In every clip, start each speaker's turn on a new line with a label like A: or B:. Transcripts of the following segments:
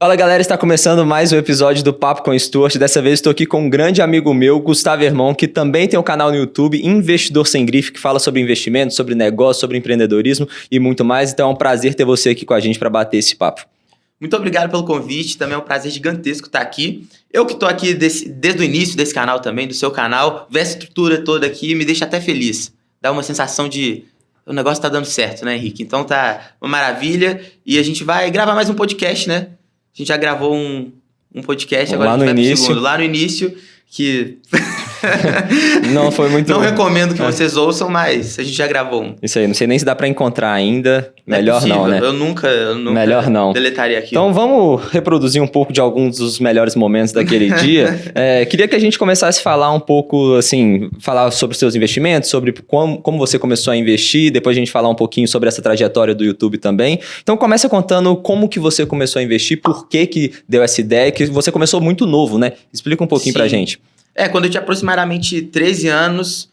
A: Fala galera, está começando mais um episódio do Papo com Stuart. Dessa vez estou aqui com um grande amigo meu, Gustavo Hermon, que também tem um canal no YouTube, Investidor Sem Grife, que fala sobre investimento, sobre negócio, sobre empreendedorismo e muito mais. Então é um prazer ter você aqui com a gente para bater esse papo.
B: Muito obrigado pelo convite, também é um prazer gigantesco estar aqui. Eu que estou aqui desde o início desse canal também, do seu canal, ver essa estrutura toda aqui me deixa até feliz. Dá uma sensação de o negócio tá dando certo, né, Henrique? Então tá uma maravilha e a gente vai gravar mais um podcast, né? A gente já gravou um podcast, agora
A: lá
B: a gente
A: no
B: vai
A: início.
B: pro segundo. Lá no início, que...
A: Não foi muito...
B: Não recomendo que vocês ouçam, mas a gente já gravou um.
A: Isso aí, não sei nem se dá para encontrar ainda. Melhor não, né?
B: Eu nunca
A: Melhor não.
B: deletaria aquilo.
A: Então vamos reproduzir um pouco de alguns dos melhores momentos daquele dia. Queria que a gente começasse a falar um pouco, assim, falar sobre os seus investimentos, sobre como você começou a investir, depois a gente falar um pouquinho sobre essa trajetória do YouTube também. Então começa contando como que você começou a investir, por que deu essa ideia, que você começou muito novo, né? Explica um pouquinho pra gente.
B: Quando eu tinha aproximadamente 13 anos,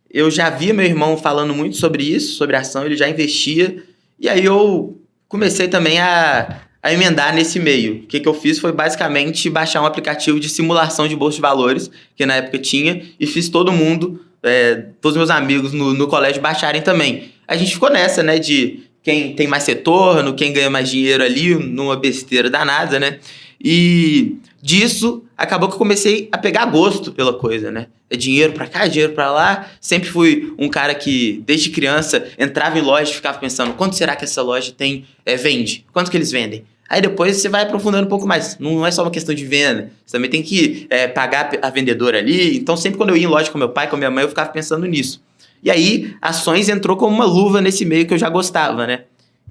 B: eu já via meu irmão falando muito sobre isso, sobre ação, ele já investia. E aí eu comecei também a emendar nesse meio. O que eu fiz foi basicamente baixar um aplicativo de simulação de bolsa de valores, que na época tinha, e fiz todo mundo, todos meus amigos no colégio baixarem também. A gente ficou nessa, né, de quem tem mais retorno, quem ganha mais dinheiro ali, numa besteira danada, né? E disso, acabou que eu comecei a pegar gosto pela coisa, né? É dinheiro pra cá, dinheiro pra lá. Sempre fui um cara que, desde criança, entrava em loja e ficava pensando, quanto será que essa loja vende? Quanto que eles vendem? Aí depois você vai aprofundando um pouco mais. Não é só uma questão de venda. Você também tem que pagar a vendedora ali. Então, sempre quando eu ia em loja com meu pai, com minha mãe, eu ficava pensando nisso. E aí, ações entrou como uma luva nesse meio que eu já gostava, né?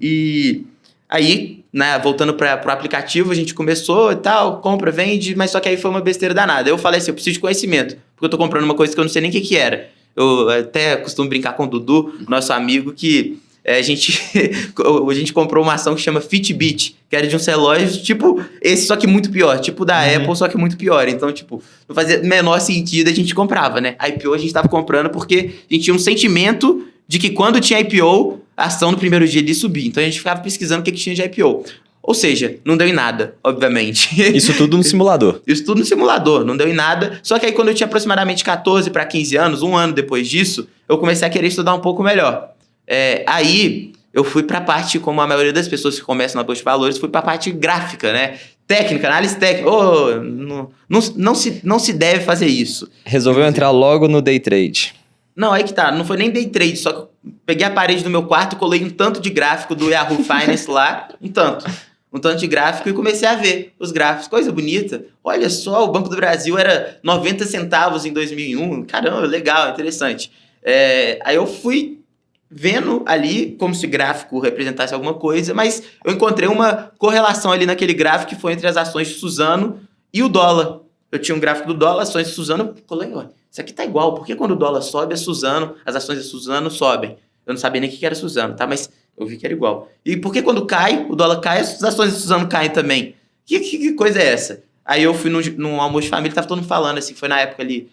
B: E aí, né, voltando para o aplicativo, a gente começou e tal, compra, vende, mas só que aí foi uma besteira danada. Eu falei assim, eu preciso de conhecimento, porque eu tô comprando uma coisa que eu não sei nem o que era. Eu até costumo brincar com o Dudu, nosso amigo, que a gente comprou uma ação que chama Fitbit, que era de um relógio tipo esse, só que muito pior, tipo da Apple, só que muito pior. Então, tipo, não fazia menor sentido, a gente comprava, né? A IPO a gente tava comprando porque a gente tinha um sentimento de que quando tinha IPO, a ação no primeiro dia ele subia. Então a gente ficava pesquisando o que tinha de IPO. Ou seja, não deu em nada, obviamente.
A: Isso tudo no simulador.
B: Isso tudo no simulador, não deu em nada. Só que aí quando eu tinha aproximadamente 14 para 15 anos, um ano depois disso, eu comecei a querer estudar um pouco melhor. Aí eu fui para a parte, como a maioria das pessoas que começam na Bolsa de Valores, fui para a parte gráfica, né? Técnica, análise técnica. Não se deve fazer isso.
A: Resolveu entrar logo no day trade.
B: Não, aí que tá. Não foi nem day trade, só que eu peguei a parede do meu quarto, colei um tanto de gráfico do Yahoo Finance lá, um tanto de gráfico e comecei a ver os gráficos. Coisa bonita. Olha só, o Banco do Brasil era 90 centavos em 2001. Caramba, legal, interessante. Aí eu fui vendo ali como se o gráfico representasse alguma coisa, mas eu encontrei uma correlação ali naquele gráfico que foi entre as ações de Suzano e o dólar. Eu tinha um gráfico do dólar, ações de Suzano, colei, olha, isso aqui tá igual, porque quando o dólar sobe, as ações de Suzano sobem. Eu não sabia nem o que era Suzano, tá? Mas eu vi que era igual. E por que quando cai, o dólar cai, as ações de Suzano caem também? Que coisa é essa? Aí eu fui num almoço de família, tava todo mundo falando, assim, foi na época ali,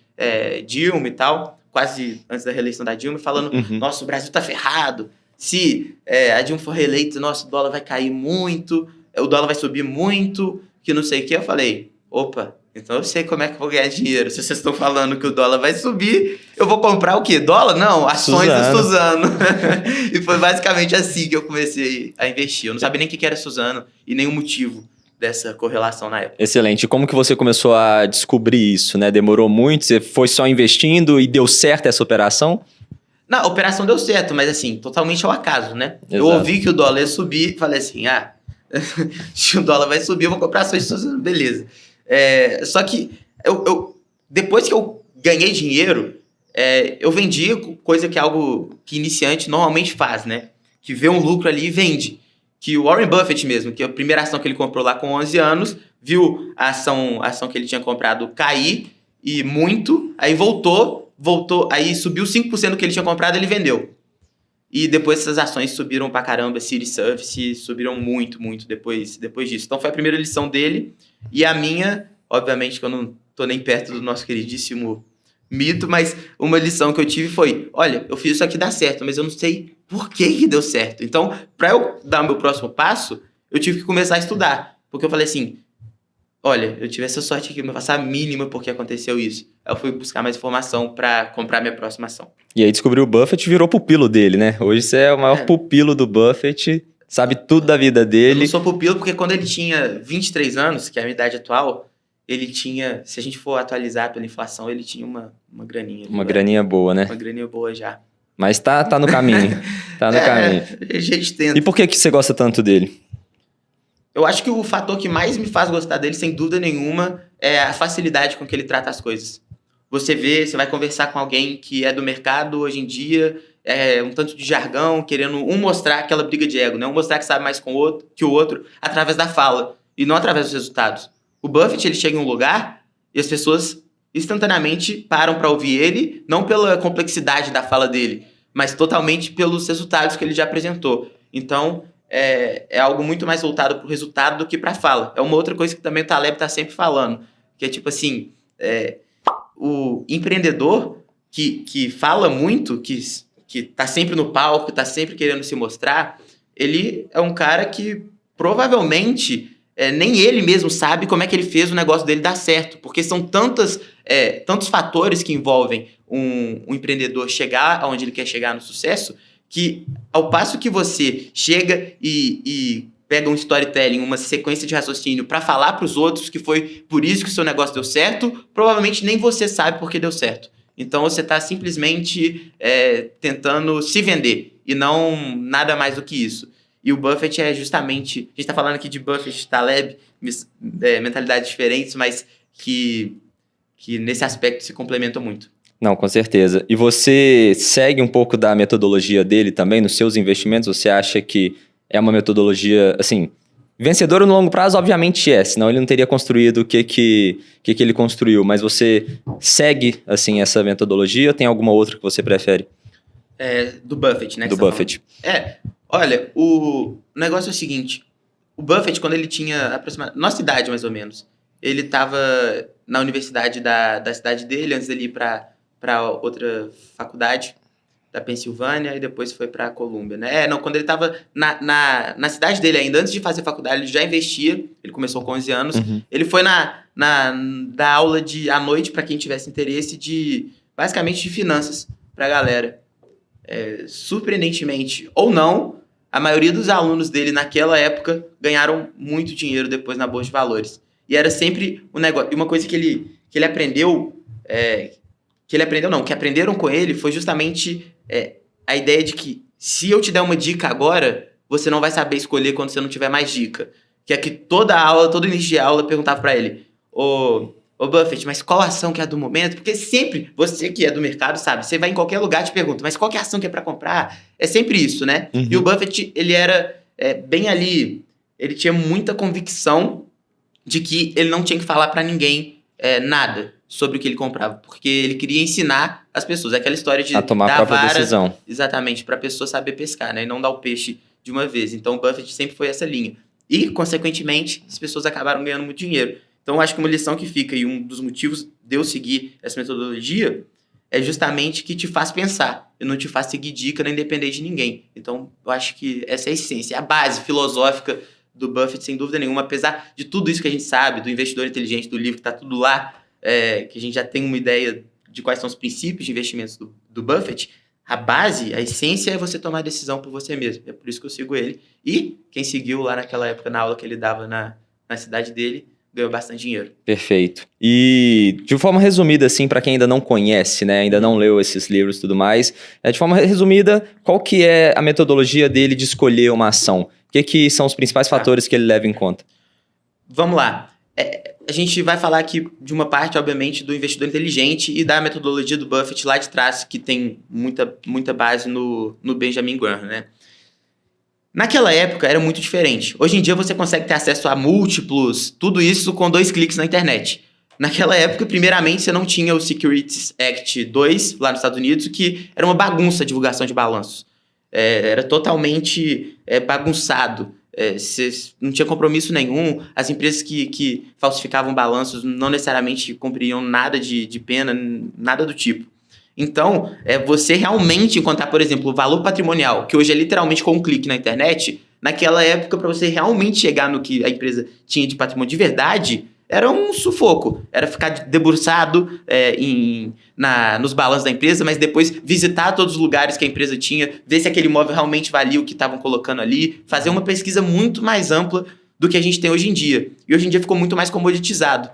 B: Dilma e tal, quase antes da reeleição da Dilma, falando, nossa, o Brasil tá ferrado. Se a Dilma for reeleita, nossa, o dólar vai cair muito, o dólar vai subir muito, que não sei o que. Eu falei, opa, então eu sei como é que eu vou ganhar dinheiro. Se vocês estão falando que o dólar vai subir, eu vou comprar o quê? Dólar? Não, ações da Suzano. E foi basicamente assim que eu comecei a investir. Eu não sabia nem o que era Suzano e nem o motivo dessa correlação na época.
A: Excelente. E como que você começou a descobrir isso, né? Demorou muito? Você foi só investindo e deu certo essa operação?
B: Não, a operação deu certo, mas assim, totalmente ao acaso, né?
A: Exato.
B: Eu ouvi que o dólar ia subir e falei assim, se o dólar vai subir, eu vou comprar ações de Suzano, beleza. Só que depois que eu ganhei dinheiro, eu vendi, coisa que é algo que iniciante normalmente faz, né? Que vê um lucro ali e vende. Que o Warren Buffett mesmo, que a primeira ação que ele comprou lá com 11 anos, viu a ação que ele tinha comprado cair e muito, aí voltou, aí subiu 5% do que ele tinha comprado, ele vendeu. E depois essas ações subiram pra caramba, City Service, subiram muito, muito depois disso. Então foi a primeira lição dele. E a minha, obviamente que eu não tô nem perto do nosso queridíssimo mito, mas uma lição que eu tive foi, olha, eu fiz isso aqui dar certo, mas eu não sei por que deu certo. Então, para eu dar o meu próximo passo, eu tive que começar a estudar. Porque eu falei assim, olha, eu tive essa sorte aqui, não faço a mínima porque aconteceu isso. Aí eu fui buscar mais informação para comprar minha próxima ação.
A: E aí descobriu o Buffett e virou pupilo dele, né? Hoje você é o maior pupilo do Buffett, sabe tudo da vida dele.
B: Eu não sou pupilo porque quando ele tinha 23 anos, que é a minha idade atual, ele tinha, se a gente for atualizar pela inflação, ele tinha uma graninha.
A: Uma graninha boa, né?
B: Uma graninha boa já.
A: Mas tá no caminho. Tá no caminho.
B: A gente tenta.
A: E por que você gosta tanto dele?
B: Eu acho que o fator que mais me faz gostar dele, sem dúvida nenhuma, é a facilidade com que ele trata as coisas. Você vai conversar com alguém que é do mercado hoje em dia, um tanto de jargão, querendo mostrar aquela briga de ego, né? Mostrar que sabe mais que o outro através da fala e não através dos resultados. O Buffett, ele chega em um lugar e as pessoas instantaneamente param para ouvir ele, não pela complexidade da fala dele, mas totalmente pelos resultados que ele já apresentou. Então, é algo muito mais voltado para o resultado do que para a fala. É uma outra coisa que também o Taleb está sempre falando, que é tipo assim, o empreendedor que fala muito, que está sempre no palco, está sempre querendo se mostrar, ele é um cara que provavelmente nem ele mesmo sabe como é que ele fez o negócio dele dar certo, porque são tantos fatores que envolvem um empreendedor chegar aonde ele quer chegar no sucesso, que ao passo que você chega e pega um storytelling, uma sequência de raciocínio para falar para os outros que foi por isso que o seu negócio deu certo, provavelmente nem você sabe por que deu certo. Então você está simplesmente tentando se vender e não nada mais do que isso. E o Buffett é justamente... A gente está falando aqui de Buffett, Taleb, mentalidades diferentes, mas que nesse aspecto se complementam muito.
A: Não, com certeza. E você segue um pouco da metodologia dele também nos seus investimentos? Você acha que é uma metodologia, assim, vencedora no longo prazo? Obviamente senão ele não teria construído o que ele construiu. Mas você segue, assim, essa metodologia ou tem alguma outra que você prefere?
B: Do Buffett, né?
A: Do Buffett.
B: Olha, o negócio é o seguinte. O Buffett, quando ele tinha aproximadamente... Nossa idade, mais ou menos. Ele estava na universidade da cidade dele, antes dele ir para outra faculdade da Pensilvânia, e depois foi para a Colômbia, né? Quando ele estava na cidade dele ainda, antes de fazer faculdade, ele já investia. Ele começou com 11 anos.
A: Uhum.
B: Ele foi da aula à noite, para quem tivesse interesse, basicamente de finanças para a galera. Surpreendentemente, ou não, a maioria dos alunos dele naquela época ganharam muito dinheiro depois na Bolsa de Valores. E era sempre um negócio. E uma coisa que ele aprendeu, que aprenderam com ele, foi justamente a ideia de que se eu te der uma dica agora, você não vai saber escolher quando você não tiver mais dica. Que é que todo início de aula eu perguntava para ele, Ô Buffett, mas qual ação que é a do momento? Porque sempre, você que é do mercado sabe, você vai em qualquer lugar e te pergunta, mas qual que é a ação que é para comprar? É sempre isso, né?
A: Uhum.
B: E o Buffett, ele era bem ali, ele tinha muita convicção de que ele não tinha que falar para ninguém nada sobre o que ele comprava, porque ele queria ensinar as pessoas. Aquela história de
A: a tomar a própria decisão.
B: Exatamente, para a pessoa saber pescar, né? E não dar o peixe de uma vez. Então o Buffett sempre foi essa linha. E, consequentemente, as pessoas acabaram ganhando muito dinheiro. Então, acho que uma lição que fica, e um dos motivos de eu seguir essa metodologia, é justamente que te faz pensar. E não te faz seguir dica nem depender de ninguém. Então, eu acho que essa é a essência, a base filosófica do Buffett, sem dúvida nenhuma. Apesar de tudo isso que a gente sabe, do Investidor Inteligente, do livro, que está tudo lá, que a gente já tem uma ideia de quais são os princípios de investimentos do Buffett, a base, a essência é você tomar a decisão por você mesmo. É por isso que eu sigo ele. E quem seguiu lá naquela época, na aula que ele dava na cidade dele, ganhou bastante dinheiro.
A: Perfeito. E de forma resumida, assim, para quem ainda não conhece, né, ainda não leu esses livros e tudo mais, de forma resumida, qual que é a metodologia dele de escolher uma ação? O que são os principais fatores que ele leva em conta?
B: Vamos lá. A gente vai falar aqui de uma parte, obviamente, do Investidor Inteligente e da metodologia do Buffett lá de trás, que tem muita base no Benjamin Graham, né? Naquela época era muito diferente. Hoje em dia você consegue ter acesso a múltiplos, tudo isso com 2 cliques na internet. Naquela época, primeiramente, você não tinha o Securities Act 2 lá nos Estados Unidos, que era uma bagunça a divulgação de balanços. Era totalmente bagunçado. Você não tinha compromisso nenhum. As empresas que falsificavam balanços não necessariamente cumpriam nada de pena, nada do tipo. Então, você realmente encontrar, por exemplo, o valor patrimonial, que hoje é literalmente com um clique na internet, naquela época, para você realmente chegar no que a empresa tinha de patrimônio de verdade, era um sufoco. Era ficar debruçado nos balanços da empresa, mas depois visitar todos os lugares que a empresa tinha, ver se aquele imóvel realmente valia o que estavam colocando ali, fazer uma pesquisa muito mais ampla do que a gente tem hoje em dia. E hoje em dia ficou muito mais comoditizado.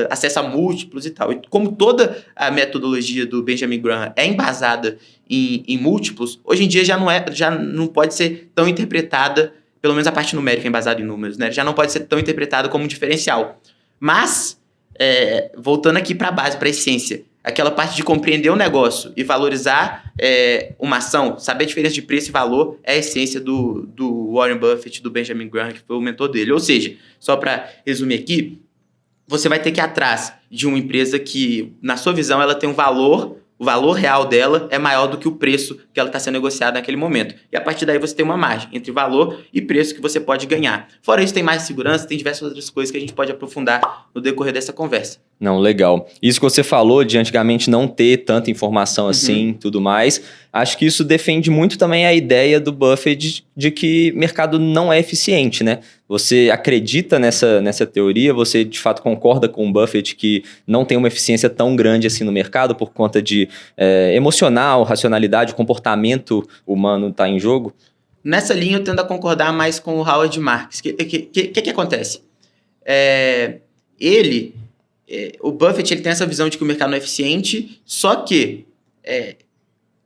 B: Acesso a múltiplos e tal. E como toda a metodologia do Benjamin Graham é embasada em múltiplos, hoje em dia já não pode ser tão interpretada, pelo menos a parte numérica é embasada em números, né? Já não pode ser tão interpretada como um diferencial. Mas, voltando aqui para a base, para a essência, aquela parte de compreender o negócio e valorizar uma ação, saber a diferença de preço e valor, é a essência do Warren Buffett, do Benjamin Graham, que foi o mentor dele. Ou seja, só para resumir aqui, você vai ter que ir atrás de uma empresa que, na sua visão, ela tem um valor, o valor real dela é maior do que o preço que ela está sendo negociada naquele momento. E a partir daí você tem uma margem entre valor e preço que você pode ganhar. Fora isso, tem mais segurança, tem diversas outras coisas que a gente pode aprofundar no decorrer dessa conversa.
A: Não, legal. Isso que você falou de antigamente não ter tanta informação assim, tudo mais, acho que isso defende muito também a ideia do Buffett de que mercado não é eficiente, né? Você acredita nessa teoria? Você de fato concorda com o Buffett que não tem uma eficiência tão grande assim no mercado por conta de emocional, racionalidade, o comportamento humano está em jogo?
B: Nessa linha eu tendo a concordar mais com o Howard Marks. O que acontece? O Buffett ele tem essa visão de que o mercado não é eficiente, só que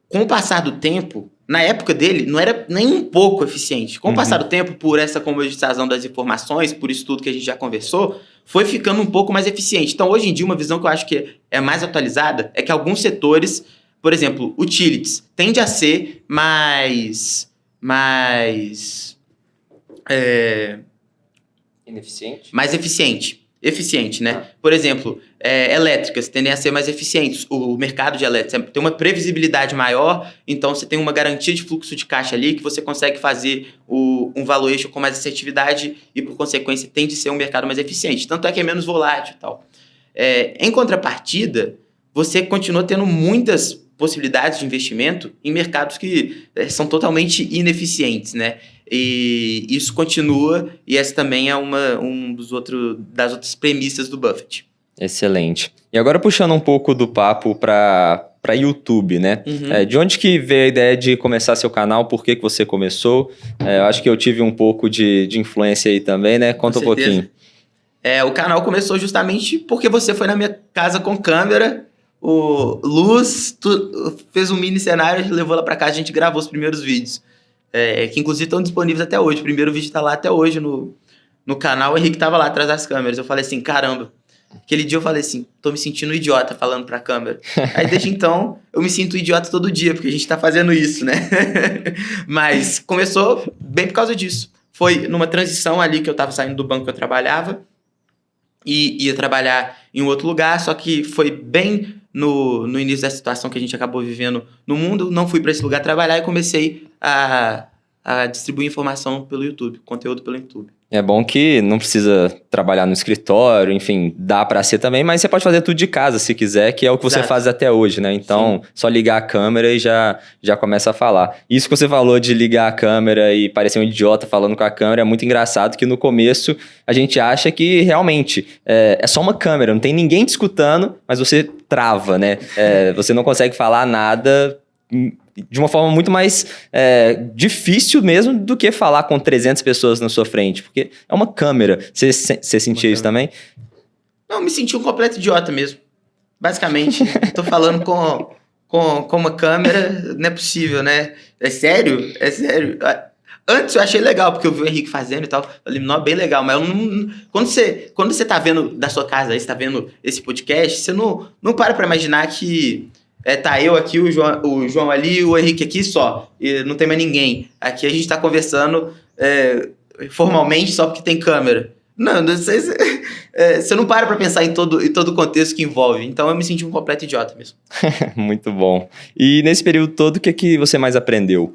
B: com o passar do tempo, na época dele, não era nem um pouco eficiente. Com o passar do tempo, por essa comoditização das informações, por isso tudo que a gente já conversou, foi ficando um pouco mais eficiente. Então, hoje em dia, uma visão que eu acho que é mais atualizada é que alguns setores, por exemplo, utilities, tende a ser mais
A: Ineficiente?
B: Mais eficiente, né? Por exemplo, elétricas tendem a ser mais eficientes. O mercado de elétricas tem uma previsibilidade maior, então você tem uma garantia de fluxo de caixa ali que você consegue fazer um valuation com mais assertividade e, por consequência, tende a ser um mercado mais eficiente. Tanto é que é menos volátil e tal. Em contrapartida, você continua tendo muitas possibilidades de investimento em mercados que são totalmente ineficientes, né? E isso continua, e essa também é das outras premissas do Buffett.
A: Excelente. E agora puxando um pouco do papo para YouTube, né? De onde que veio a ideia de começar seu canal? Por que você começou? Eu acho que eu tive um pouco de influência aí também, né? Conta um pouquinho.
B: O canal começou justamente porque você foi na minha casa com câmera, luz, fez um mini cenário, levou lá para casa, a gente gravou os primeiros vídeos. Que inclusive estão disponíveis até hoje. O primeiro vídeo está lá até hoje no canal. O Henrique estava lá atrás das câmeras. Eu falei assim, caramba. Aquele dia eu falei assim, tô me sentindo idiota falando pra câmera. Aí desde então, eu me sinto idiota todo dia, porque a gente tá fazendo isso, né? Mas começou bem por causa disso. Foi numa transição ali que eu tava saindo do banco que eu trabalhava e ia trabalhar em um outro lugar, só que foi bem no início da situação que a gente acabou vivendo no mundo. Não fui para esse lugar trabalhar e comecei a distribuir informação pelo YouTube, conteúdo pelo YouTube.
A: É bom que não precisa trabalhar no escritório, enfim, dá para ser também, mas você pode fazer tudo de casa se quiser, que é o que você faz até hoje, né? Então, só ligar a câmera e já começa a falar. Isso que você falou de ligar a câmera e parecer um idiota falando com a câmera é muito engraçado, que no começo a gente acha que realmente é só uma câmera, não tem ninguém te escutando, mas você trava, né? Você não consegue falar nada de uma forma muito mais difícil mesmo do que falar com 300 pessoas na sua frente, porque é uma câmera. Você sentia isso também?
B: Não, me senti um completo idiota mesmo. Basicamente, tô falando com uma câmera, não é possível, né? É sério? É sério. Antes eu achei legal, porque eu vi o Henrique fazendo e tal. Falei, não, bem legal, mas eu não... Quando você tá vendo da sua casa, aí você tá vendo esse podcast, você não para imaginar que... tá eu aqui, o João ali, o Henrique aqui só. E não tem mais ninguém. Aqui a gente tá conversando formalmente só porque tem câmera. Não sei se... você não para pensar em todo o contexto que envolve. Então eu me senti um completo idiota mesmo.
A: Muito bom. E nesse período todo, o que você mais aprendeu?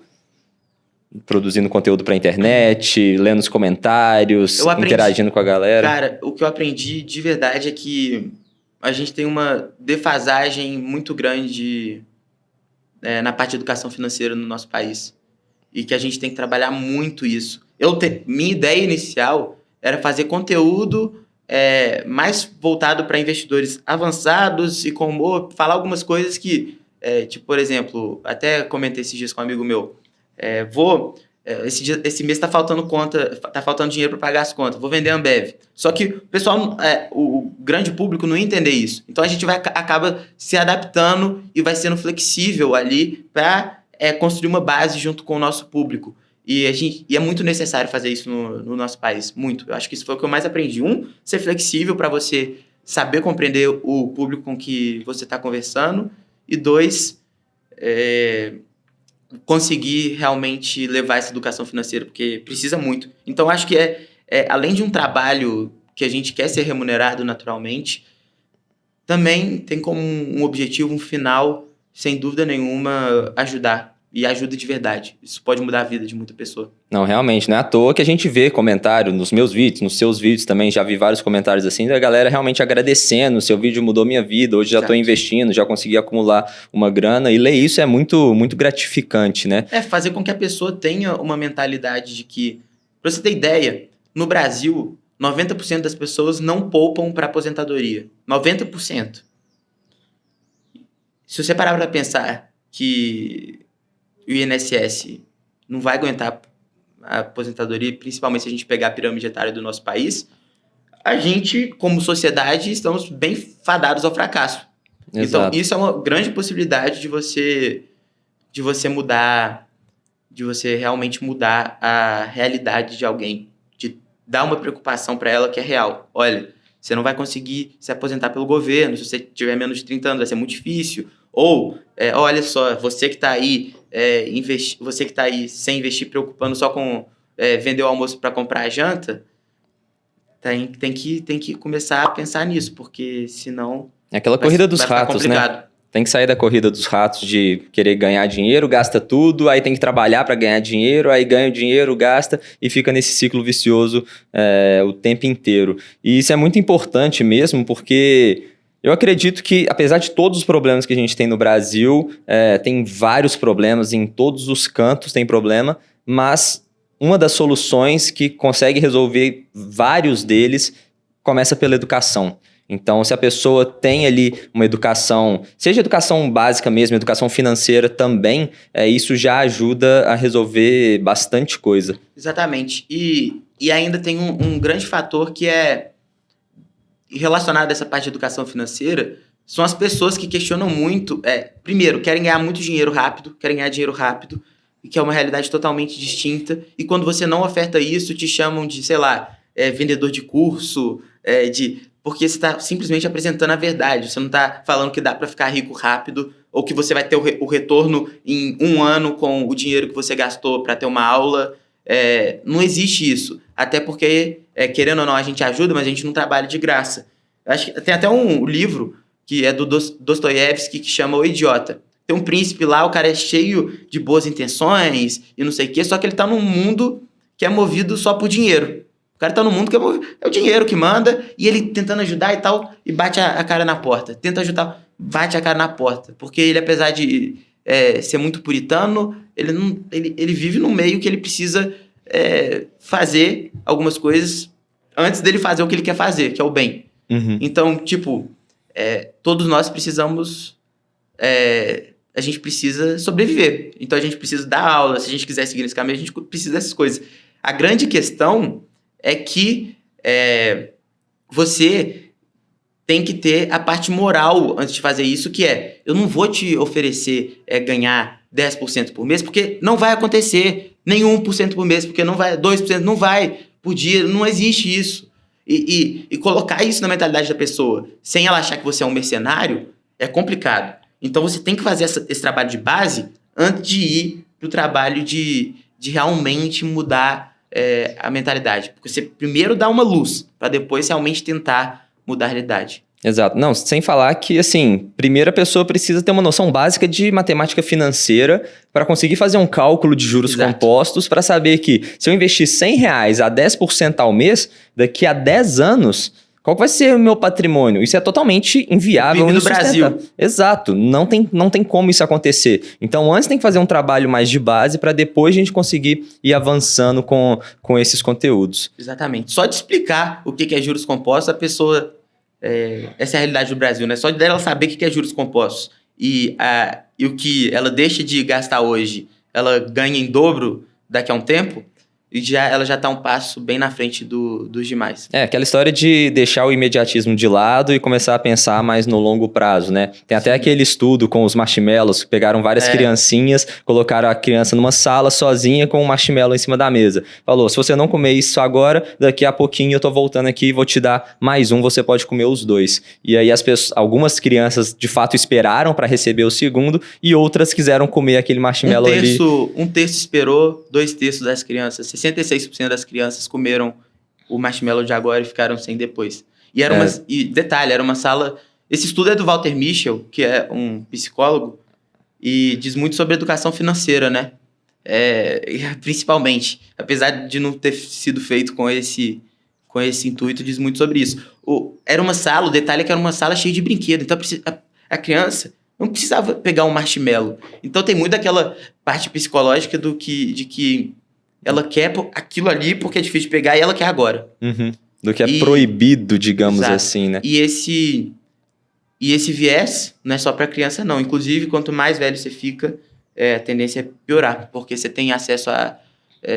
A: Produzindo conteúdo pra internet, lendo os comentários, interagindo com a galera?
B: Cara, o que eu aprendi de verdade é que a gente tem uma defasagem muito grande na parte de educação financeira no nosso país. e que a gente tem que trabalhar muito isso. Minha ideia inicial era fazer conteúdo mais voltado para investidores avançados e com humor, falar algumas coisas que, tipo, por exemplo, até comentei esses dias com um amigo meu, esse mês tá faltando dinheiro para pagar as contas, vou vender a Ambev. Só que o pessoal, o grande público não ia entender isso. Então a gente acaba se adaptando e vai sendo flexível ali para construir uma base junto com o nosso público. E é muito necessário fazer isso no nosso país, muito. Eu acho que isso foi o que eu mais aprendi. Ser flexível para você saber compreender o público com que você está conversando. E 2, conseguir realmente levar essa educação financeira, porque precisa muito. Então, acho que além de um trabalho que a gente quer ser remunerado naturalmente, também tem como um objetivo, um final, sem dúvida nenhuma, ajudar. E ajuda de verdade. Isso pode mudar a vida de muita pessoa.
A: Não, realmente, não é à toa que a gente vê comentário nos meus vídeos, nos seus vídeos também, já vi vários comentários assim, da galera realmente agradecendo, seu vídeo mudou minha vida, hoje já estou investindo, já consegui acumular uma grana, e ler isso é muito, muito gratificante, né?
B: Fazer com que a pessoa tenha uma mentalidade de que, pra você ter ideia, no Brasil, 90% das pessoas não poupam para aposentadoria. 90%. Se você parar para pensar que o INSS não vai aguentar a aposentadoria, principalmente se a gente pegar a pirâmide etária do nosso país, a gente, como sociedade, estamos bem fadados ao fracasso.
A: Exato.
B: Então, isso é uma grande possibilidade de você mudar, de você realmente mudar a realidade de alguém, de dar uma preocupação para ela que é real. Olha, você não vai conseguir se aposentar pelo governo, se você tiver menos de 30 anos, vai ser muito difícil. Ou, olha só, você que está aí, você que está aí sem investir, preocupando só com vender o almoço para comprar a janta, tem que começar a pensar nisso, porque senão...
A: É aquela corrida dos ratos, né? Tem que sair da corrida dos ratos de querer ganhar dinheiro, gasta tudo, aí tem que trabalhar para ganhar dinheiro, aí ganha o dinheiro, gasta e fica nesse ciclo vicioso o tempo inteiro. E isso é muito importante mesmo, porque... Eu acredito que, apesar de todos os problemas que a gente tem no Brasil, tem vários problemas, em todos os cantos tem problema, mas uma das soluções que consegue resolver vários deles começa pela educação. Então, se a pessoa tem ali uma educação, seja educação básica mesmo, educação financeira também, isso já ajuda a resolver bastante coisa.
B: Exatamente. E ainda tem um grande fator que relacionado a essa parte de educação financeira, são as pessoas que questionam muito, primeiro, querem ganhar muito dinheiro rápido, que é uma realidade totalmente distinta, e quando você não oferta isso, te chamam de, sei lá, vendedor de curso, porque você está simplesmente apresentando a verdade, você não está falando que dá para ficar rico rápido, ou que você vai ter o retorno em 1 ano com o dinheiro que você gastou para ter uma aula. Não existe isso, até porque, querendo ou não, a gente ajuda, mas a gente não trabalha de graça. Acho que tem até um livro que é do Dostoiévski, que chama O Idiota. Tem um príncipe lá, o cara é cheio de boas intenções e não sei o quê, só que ele tá num mundo que é movido só por dinheiro. O cara tá num mundo que é o dinheiro que manda, e ele tentando ajudar e tal, e bate a cara na porta. Tenta ajudar, bate a cara na porta. Porque ele, apesar de ser muito puritano, ele vive num meio que ele precisa fazer algumas coisas antes dele fazer o que ele quer fazer, que é o bem.
A: Uhum.
B: Então, tipo, todos nós precisamos... a gente precisa sobreviver. Então, a gente precisa dar aula. Se a gente quiser seguir nesse caminho, a gente precisa dessas coisas. A grande questão é que você tem que ter a parte moral antes de fazer isso, que eu não vou te oferecer ganhar 10% por mês, porque não vai acontecer, nem 1% por mês, porque não vai, 2% não vai por dia, não existe isso. E colocar isso na mentalidade da pessoa, sem ela achar que você é um mercenário, é complicado. Então você tem que fazer esse trabalho de base antes de ir para o trabalho de realmente mudar a mentalidade. Porque você primeiro dá uma luz, para depois realmente tentar mudar a realidade.
A: Exato. Não, sem falar que, assim, primeiro a pessoa precisa ter uma noção básica de matemática financeira para conseguir fazer um cálculo de juros compostos, para saber que se eu investir R$100 a 10% ao mês, daqui a 10 anos, Qual que vai ser o meu patrimônio? Isso é totalmente inviável.
B: PIB do Brasil.
A: Exato. Não tem como isso acontecer. Então, antes tem que fazer um trabalho mais de base para depois a gente conseguir ir avançando com esses conteúdos.
B: Exatamente. Só de explicar o que é juros compostos, a pessoa... essa é a realidade do Brasil, né? Só dela saber o que é juros compostos e o que ela deixa de gastar hoje, ela ganha em dobro daqui a um tempo... E ela já está um passo bem na frente dos demais.
A: Aquela história de deixar o imediatismo de lado e começar a pensar mais no longo prazo, né? Tem até aquele estudo com os marshmallows, que pegaram várias criancinhas, colocaram a criança numa sala sozinha com um marshmallow em cima da mesa. Falou, se você não comer isso agora, daqui a pouquinho eu tô voltando aqui e vou te dar mais um, você pode comer os dois. E aí algumas crianças de fato esperaram para receber o segundo e outras quiseram comer aquele marshmallow ali.
B: Um terço esperou, 2/3 das crianças, 66% das crianças comeram o marshmallow de agora e ficaram sem depois. E detalhe, era uma sala... Esse estudo é do Walter Mischel, que é um psicólogo, e diz muito sobre educação financeira, né? Principalmente. Apesar de não ter sido feito com esse intuito, diz muito sobre isso. Era uma sala, o detalhe é que era uma sala cheia de brinquedo. Então a criança não precisava pegar um marshmallow. Então tem muito aquela parte psicológica de que ela quer aquilo ali porque é difícil de pegar e ela quer agora.
A: Uhum. Do que é proibido, digamos
B: Exato.
A: assim, né?
B: E esse viés não é só para criança, não. Inclusive, quanto mais velho você fica, a tendência é piorar, porque você tem acesso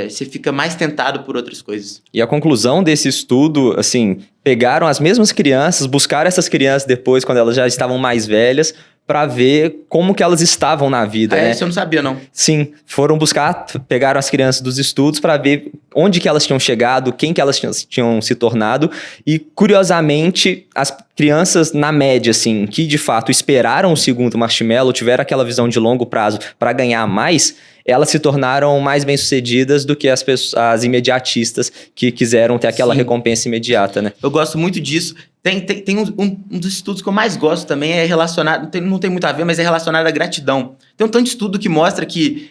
B: você fica mais tentado por outras coisas.
A: E a conclusão desse estudo, assim, pegaram as mesmas crianças, buscaram essas crianças depois, quando elas já estavam mais velhas, para ver como que elas estavam na vida, né?
B: Isso eu não sabia, não.
A: Sim, foram buscar, pegaram as crianças dos estudos para ver onde que elas tinham chegado, quem que elas tinham se tornado e, curiosamente, as crianças, na média, assim, que de fato esperaram o segundo marshmallow, tiveram aquela visão de longo prazo para ganhar mais, elas se tornaram mais bem-sucedidas do que as imediatistas que quiseram ter aquela recompensa imediata, né?
B: Eu gosto muito disso. Tem um dos estudos que eu mais gosto também, é relacionado, não tem muito a ver, mas é relacionado à gratidão. Tem um tanto de estudo que mostra que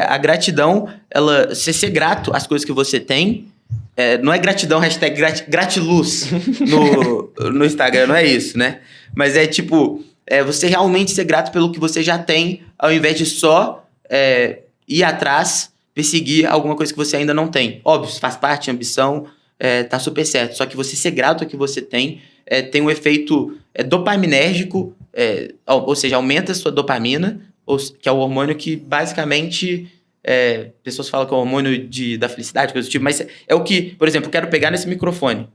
B: a gratidão, você ser grato às coisas que você tem, não é gratidão, hashtag gratiluz no Instagram, não é isso, né? Mas é tipo, você realmente ser grato pelo que você já tem, ao invés de só ir atrás, perseguir alguma coisa que você ainda não tem. Óbvio, faz parte, ambição, tá super certo. Só que você ser grato ao que você tem um efeito dopaminérgico, ou seja, aumenta a sua dopamina, que é o hormônio que basicamente... pessoas falam que é o hormônio da felicidade, coisa do tipo, mas é o que, por exemplo, eu quero pegar nesse microfone.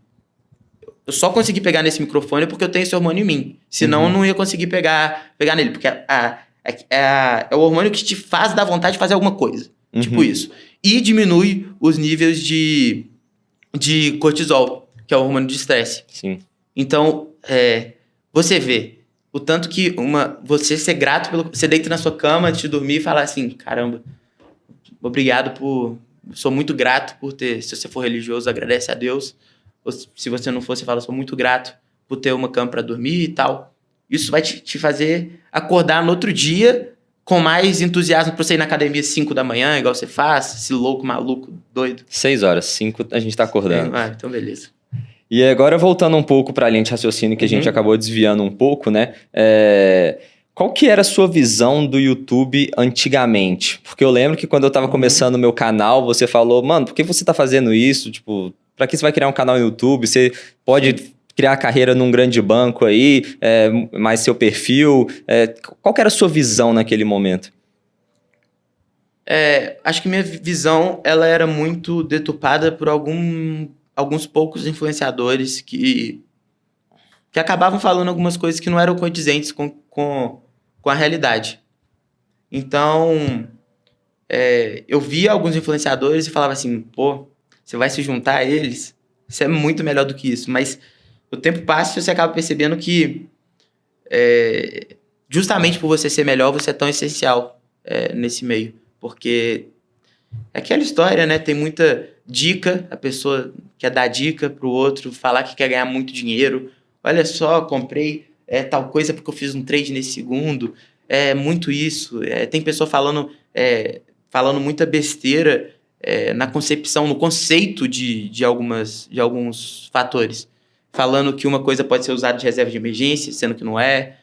B: Eu só consegui pegar nesse microfone porque eu tenho esse hormônio em mim. Senão eu não ia conseguir pegar nele, porque é o hormônio que te faz dar vontade de fazer alguma coisa. Tipo isso. E diminui os níveis de cortisol, que é o hormônio de estresse.
A: Sim.
B: Então, você vê o tanto que você ser grato você deita na sua cama antes de dormir e falar assim, caramba, obrigado sou muito grato por ter, se você for religioso, agradece a Deus. Ou se você não for, você fala, sou muito grato por ter uma cama para dormir e tal. Isso vai te fazer acordar no outro dia com mais entusiasmo para você ir na academia às 5 da manhã, igual você faz, esse louco, maluco, doido.
A: 6 horas, 5 a gente tá acordando.
B: Então beleza.
A: E agora, voltando um pouco para a linha de raciocínio que a gente acabou desviando um pouco, né? Qual que era a sua visão do YouTube antigamente? Porque eu lembro que quando eu tava começando o meu canal, você falou, mano, por que você tá fazendo isso? Tipo, pra que você vai criar um canal no YouTube? Você pode criar carreira num grande banco aí, mais seu perfil. Qual que era a sua visão naquele momento?
B: Acho que minha visão, ela era muito deturpada por alguns poucos influenciadores que acabavam falando algumas coisas que não eram condizentes com a realidade. Então, eu via alguns influenciadores e falava assim, pô, você vai se juntar a eles? Você é muito melhor do que isso. Mas o tempo passa e você acaba percebendo que justamente por você ser melhor, você é tão essencial nesse meio. Porque é aquela história, né? Tem muita dica, a pessoa quer dar dica pro outro, falar que quer ganhar muito dinheiro. Olha só, comprei tal coisa porque eu fiz um trade nesse segundo. É muito isso. Tem pessoa falando muita besteira na concepção, no conceito de alguns fatores. falando que uma coisa pode ser usada de reserva de emergência, sendo que não é.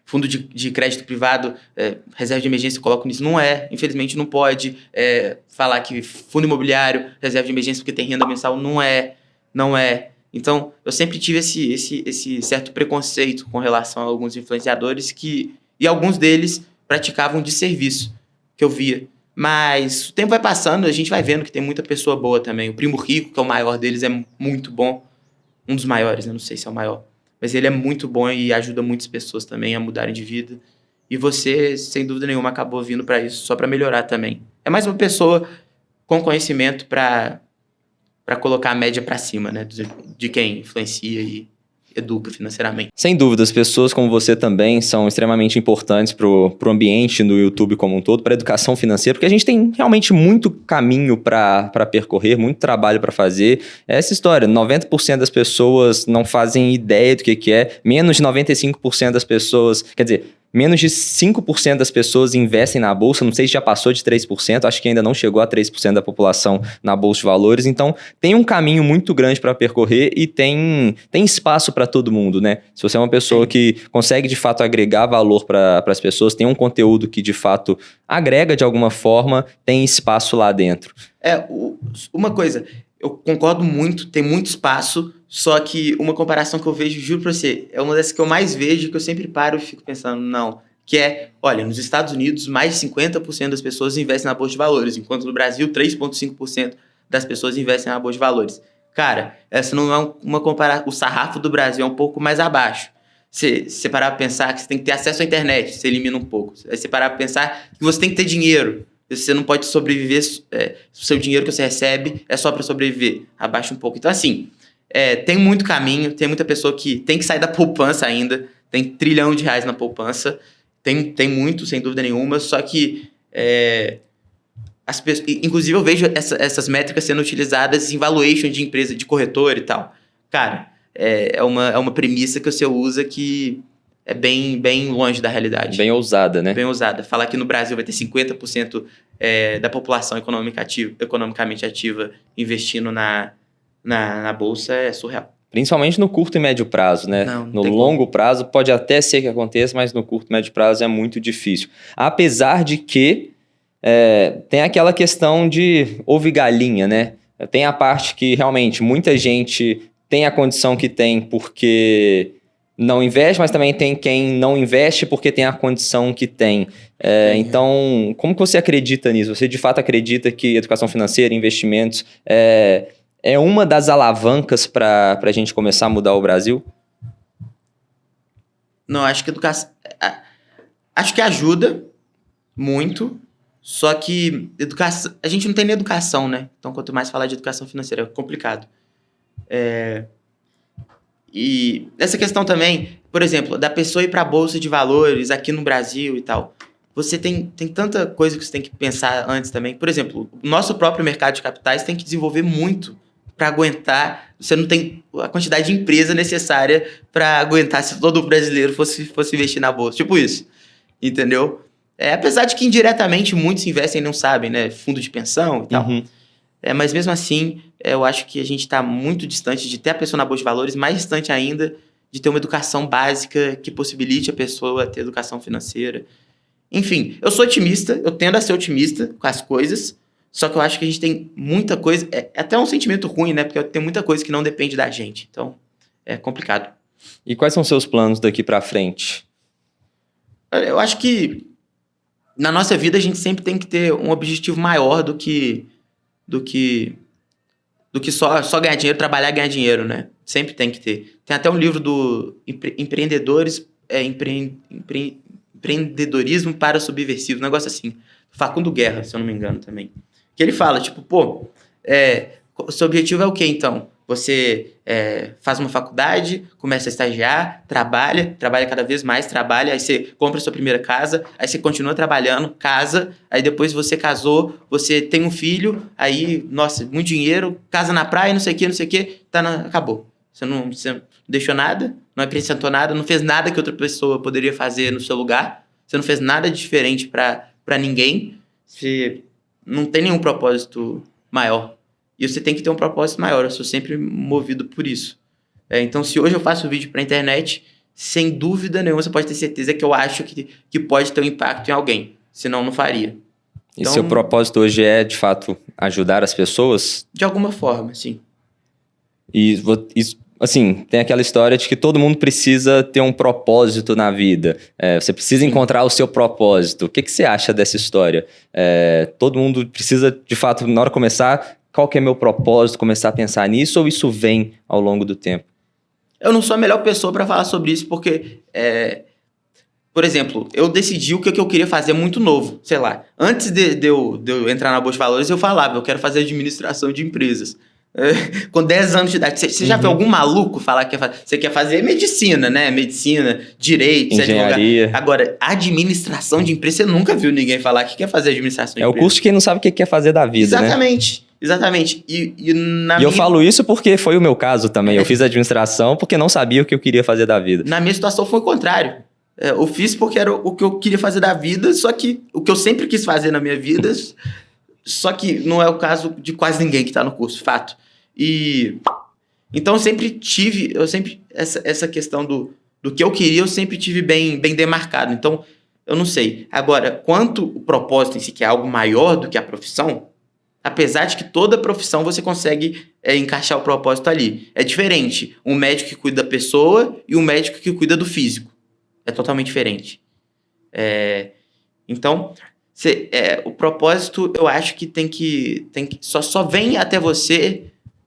B: Fundo de crédito privado, reserva de emergência, coloco nisso. Não é, infelizmente não pode. Falar que fundo imobiliário, reserva de emergência porque tem renda mensal, não é. Então, eu sempre tive esse certo preconceito com relação a alguns influenciadores e alguns deles praticavam desserviço, que eu via. Mas o tempo vai passando, a gente vai vendo que tem muita pessoa boa também. O Primo Rico, que é o maior deles, é muito bom. Um dos maiores, eu não sei se é o maior. Mas ele é muito bom e ajuda muitas pessoas também a mudarem de vida. E você, sem dúvida nenhuma, acabou vindo para isso, só para melhorar também. É mais uma pessoa com conhecimento para colocar a média para cima, né? De quem influencia e educa financeiramente.
A: Sem dúvida, as pessoas como você também são extremamente importantes pro ambiente do YouTube como um todo, para a educação financeira, porque a gente tem realmente muito caminho para percorrer, muito trabalho para fazer. É essa história, 90% das pessoas não fazem ideia do que é, menos de 95% das pessoas, quer dizer, menos de 5% das pessoas investem na bolsa, não sei se já passou de 3%, acho que ainda não chegou a 3% da população na bolsa de valores, então tem um caminho muito grande para percorrer e tem espaço para todo mundo, né? Se você é uma pessoa que consegue de fato agregar valor para as pessoas, tem um conteúdo que de fato agrega de alguma forma, tem espaço lá dentro.
B: Uma coisa, eu concordo muito, tem muito espaço, só que uma comparação que eu vejo, juro pra você, é uma das que eu mais vejo, que eu sempre paro e fico pensando, não, que olha, nos Estados Unidos, mais de 50% das pessoas investem na bolsa de valores, enquanto no Brasil, 3,5% das pessoas investem na bolsa de valores. Cara, essa não é uma comparação, o sarrafo do Brasil é um pouco mais abaixo. Você parar pra pensar que você tem que ter acesso à internet, você elimina um pouco. Aí você parar pra pensar que você tem que ter dinheiro. Você não pode sobreviver, o seu dinheiro que você recebe é só para sobreviver. Abaixa um pouco. Então, assim, tem muito caminho, tem muita pessoa que tem que sair da poupança ainda, tem R$1 trilhão na poupança, tem muito, sem dúvida nenhuma, só que as pessoas, inclusive eu vejo essas métricas sendo utilizadas em valuation de empresa, de corretor e tal. Cara, é uma premissa que você usa que é bem, bem longe da realidade.
A: Bem ousada, né?
B: Bem ousada. Falar que no Brasil vai ter 50% da população economicamente ativa investindo na bolsa é surreal.
A: Principalmente no curto e médio prazo, né?
B: Não
A: no longo prazo pode até ser que aconteça, mas no curto e médio prazo é muito difícil. Apesar de que tem aquela questão de ovo e galinha, né? Tem a parte que realmente muita gente tem a condição que tem porque não investe, mas também tem quem não investe porque tem a condição que tem. Então, como que você acredita nisso? Você de fato acredita que educação financeira, investimentos, é uma das alavancas para a gente começar a mudar o Brasil?
B: Não, acho que educação... Acho que ajuda muito, só que educação... A gente não tem nem educação, né? Então, quanto mais falar de educação financeira, é complicado. E essa questão também, por exemplo, da pessoa ir para a Bolsa de Valores aqui no Brasil e tal, você tem tanta coisa que você tem que pensar antes também. Por exemplo, o nosso próprio mercado de capitais tem que desenvolver muito para aguentar. Você não tem a quantidade de empresa necessária para aguentar se todo brasileiro fosse investir na Bolsa. Tipo isso, entendeu? Apesar de que indiretamente muitos investem e não sabem, né? Fundo de pensão e tal.
A: Uhum.
B: Mas mesmo assim, eu acho que a gente está muito distante de ter a pessoa na Bolsa de Valores, mais distante ainda de ter uma educação básica que possibilite a pessoa ter educação financeira. Enfim, eu sou otimista, eu tendo a ser otimista com as coisas, só que eu acho que a gente tem muita coisa... É até um sentimento ruim, né? Porque tem muita coisa que não depende da gente. Então, é complicado.
A: E quais são seus planos daqui para frente?
B: Eu acho que na nossa vida a gente sempre tem que ter um objetivo maior do que só ganhar dinheiro, trabalhar e ganhar dinheiro, né? Sempre tem que ter. Tem até um livro do Empreendedorismo para Subversivos, um negócio assim. Facundo Guerra, se eu não me engano também. Que ele fala, tipo, seu objetivo é o quê, então? Você faz uma faculdade, começa a estagiar, trabalha cada vez mais, aí você compra a sua primeira casa, aí você continua trabalhando, casa, aí depois você casou, você tem um filho, aí, nossa, muito dinheiro, casa na praia, não sei o que, acabou. Você não deixou nada, não acrescentou nada, não fez nada que outra pessoa poderia fazer no seu lugar, você não fez nada diferente para ninguém, você não tem nenhum propósito maior. E você tem que ter um propósito maior. Eu sou sempre movido por isso. Então, se hoje eu faço vídeo para a internet, sem dúvida nenhuma, você pode ter certeza que eu acho que pode ter um impacto em alguém. Senão, não faria.
A: E seu propósito hoje é, de fato, ajudar as pessoas?
B: De alguma forma, sim.
A: E, assim, tem aquela história de que todo mundo precisa ter um propósito na vida. Você precisa encontrar o seu propósito. O que você acha dessa história? Todo mundo precisa, de fato, na hora de começar, qual que é meu propósito? Começar a pensar nisso ou isso vem ao longo do tempo?
B: Eu não sou a melhor pessoa para falar sobre isso, porque, por exemplo, eu decidi o que eu queria fazer muito novo, sei lá. Antes de eu entrar na Bolsa de Valores, eu falava, eu quero fazer administração de empresas. Com 10 anos de idade. Você já viu algum maluco falar que você quer fazer medicina, né? Medicina, direito,
A: engenharia.
B: Agora, administração de empresa, você nunca viu ninguém falar que quer fazer administração de empresa.
A: É o curso de quem não sabe o que quer fazer da vida,
B: exatamente, né? Exatamente. E
A: eu falo isso porque foi o meu caso também. Eu fiz administração porque não sabia o que eu queria fazer da vida.
B: Na minha situação foi o contrário. Eu fiz porque era o que eu queria fazer da vida, só que o que eu sempre quis fazer na minha vida, só que não é o caso de quase ninguém que está no curso, fato. Então eu sempre tive essa questão do que eu queria, eu sempre tive bem demarcado. Então, eu não sei. Agora, quanto o propósito em si, que é algo maior do que a profissão, apesar de que toda profissão você consegue encaixar o propósito ali. É diferente um médico que cuida da pessoa e um médico que cuida do físico. É totalmente diferente. Então, o propósito, eu acho que tem que só vem até você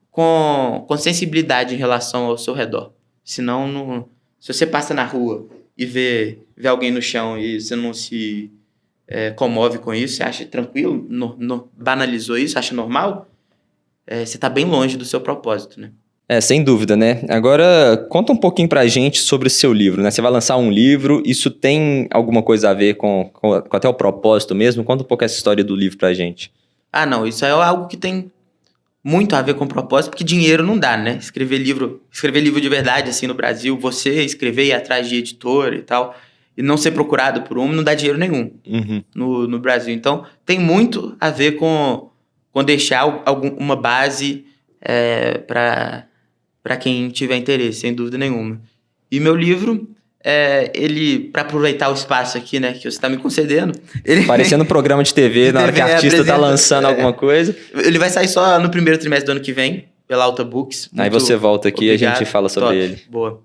B: com sensibilidade em relação ao seu redor. Senão, se você passa na rua e vê alguém no chão e você não se comove com isso, você acha tranquilo, banalizou isso, acha normal, você está bem longe do seu propósito, né?
A: Sem dúvida, né? Agora, conta um pouquinho pra gente sobre o seu livro, né? Você vai lançar um livro, isso tem alguma coisa a ver com até o propósito mesmo? Conta um pouco essa história do livro pra gente.
B: Não, isso é algo que tem muito a ver com propósito, porque dinheiro não dá, né? Escrever livro de verdade, assim, no Brasil, você escrever e ir atrás de editor e tal, e não ser procurado por não dá dinheiro nenhum no Brasil. Então, tem muito a ver com deixar uma base para quem tiver interesse, sem dúvida nenhuma. E meu livro, ele, para aproveitar o espaço aqui, né, que você está me concedendo...
A: Parecendo um programa de TV, na hora que o artista está lançando alguma coisa.
B: Ele vai sair só no primeiro trimestre do ano que vem, pela Alta Books.
A: Aí você volta aqui e a gente fala sobre ele.
B: Boa.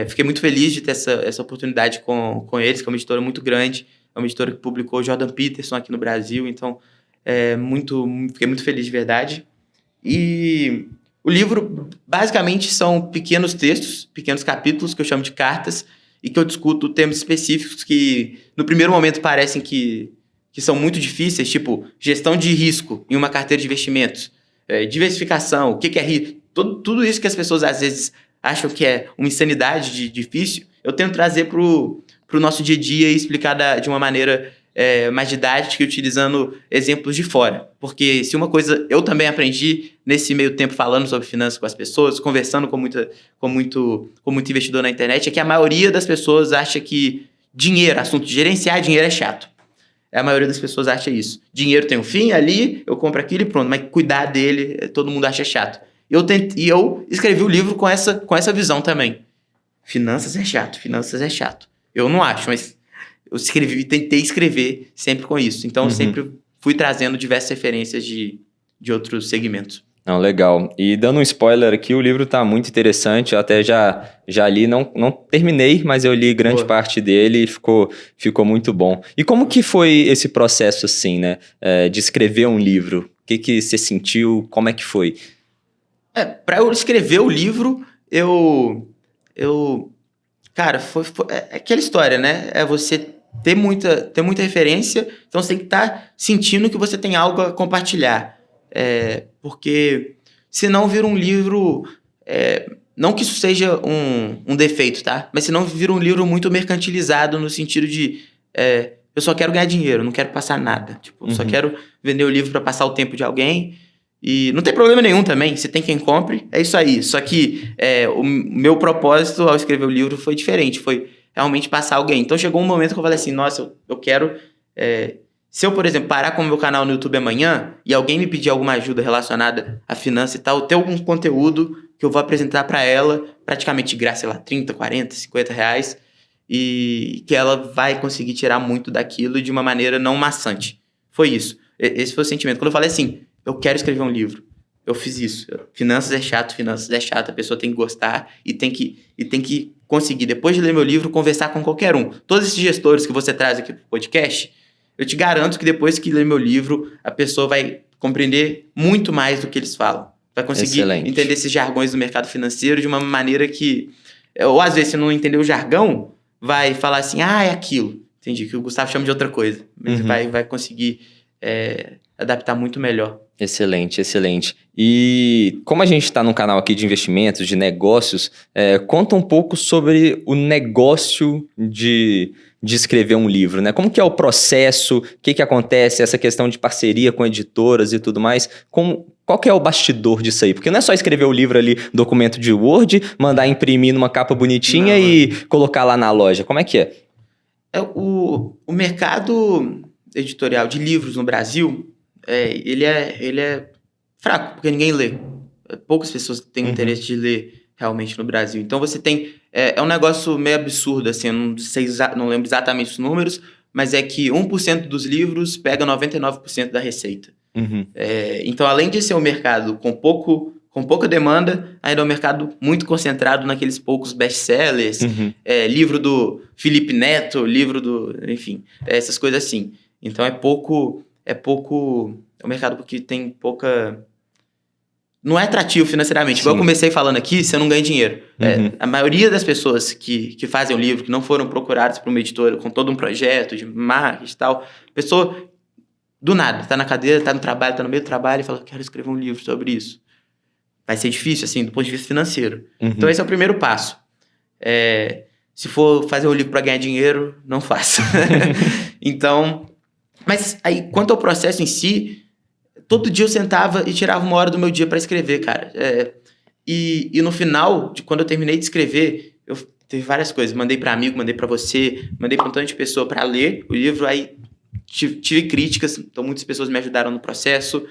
B: Fiquei muito feliz de ter essa oportunidade com eles, que é uma editora muito grande, é uma editora que publicou Jordan Peterson aqui no Brasil, então fiquei muito feliz de verdade. E o livro, basicamente, são pequenos textos, pequenos capítulos, que eu chamo de cartas, e que eu discuto temas específicos que, no primeiro momento, parecem que são muito difíceis, tipo gestão de risco em uma carteira de investimentos, diversificação, o que é risco, tudo isso que as pessoas, às vezes, acham que é uma insanidade difícil, eu tento trazer pro nosso dia a dia e explicar de uma maneira mais didática, utilizando exemplos de fora. Porque se uma coisa eu também aprendi nesse meio tempo falando sobre finanças com as pessoas, conversando com muito investidor na internet, é que a maioria das pessoas acha que assunto de gerenciar dinheiro é chato. A maioria das pessoas acha isso. Dinheiro tem um fim ali, eu compro aquilo e pronto. Mas cuidar dele, todo mundo acha chato. E eu escrevi o livro com essa visão também. Finanças é chato. Eu não acho, mas eu tentei escrever sempre com isso. Então, eu sempre fui trazendo diversas referências de outros segmentos.
A: Não, legal. E dando um spoiler aqui, o livro está muito interessante. Eu até já li, não terminei, mas eu li grande parte dele e ficou muito bom. E como que foi esse processo, assim, né? De escrever um livro? O que você sentiu? Como é que foi?
B: Para eu escrever o livro, cara, foi aquela história, né? Você ter muita referência, então você tem que estar sentindo que você tem algo a compartilhar. Porque senão vira um livro... não que isso seja um defeito, tá? Mas senão vira um livro muito mercantilizado no sentido de... eu só quero ganhar dinheiro, não quero passar nada. Tipo, só quero vender o livro para passar o tempo de alguém. E não tem problema nenhum também, se tem quem compre, é isso aí. Só que o meu propósito ao escrever o livro foi diferente, foi realmente passar alguém. Então chegou um momento que eu falei assim, nossa, eu quero... se eu, por exemplo, parar com o meu canal no YouTube amanhã e alguém me pedir alguma ajuda relacionada à finança e tal, ter algum conteúdo que eu vou apresentar para ela, praticamente de graça, sei lá, 30, 40, 50 reais, e que ela vai conseguir tirar muito daquilo de uma maneira não maçante. Foi isso. Esse foi o sentimento. Quando eu falei assim, eu quero escrever um livro, eu fiz isso. Finanças é chato, a pessoa tem que gostar e tem que conseguir, depois de ler meu livro, conversar com qualquer um. Todos esses gestores que você traz aqui pro podcast, eu te garanto que depois que ler meu livro, a pessoa vai compreender muito mais do que eles falam. Vai conseguir entender esses jargões do mercado financeiro de uma maneira que... Ou às vezes, se não entender o jargão, vai falar assim, é aquilo. Entendi, que o Gustavo chama de outra coisa. Mas vai conseguir adaptar muito melhor.
A: Excelente, excelente. E como a gente está num canal aqui de investimentos, de negócios, conta um pouco sobre o negócio de escrever um livro, né? Como que é o processo, o que acontece, essa questão de parceria com editoras e tudo mais, qual que é o bastidor disso aí? Porque não é só escrever o livro ali, documento de Word, mandar imprimir numa capa bonitinha e colocar lá na loja. Como é que é?
B: O mercado editorial de livros no Brasil, ele é fraco, porque ninguém lê. Poucas pessoas têm interesse de ler realmente no Brasil. Então você tem... É um negócio meio absurdo, assim, eu não lembro exatamente os números, mas é que 1% dos livros pega 99% da receita. Então, além de ser um mercado com pouca demanda, ainda é um mercado muito concentrado naqueles poucos best-sellers, livro do Felipe Neto, enfim, essas coisas assim. Então, é um mercado porque tem pouca... Não é atrativo financeiramente. Igual eu comecei falando aqui, você não ganha dinheiro. A maioria das pessoas que fazem o livro, que não foram procuradas por uma editora com todo um projeto de marketing e tal, pessoa do nada, tá na cadeira, tá no trabalho, tá no meio do trabalho e fala, quero escrever um livro sobre isso. Vai ser difícil, assim, do ponto de vista financeiro. Então, esse é o primeiro passo. Se for fazer um livro para ganhar dinheiro, não faça. Então, mas aí, quanto ao processo em si... Todo dia eu sentava e tirava 1 hora do meu dia para escrever, cara. E no final, quando eu terminei de escrever, eu teve várias coisas. Mandei para amigo, mandei para você, mandei para um tanto de pessoa para ler o livro. Aí tive críticas, então muitas pessoas me ajudaram no processo.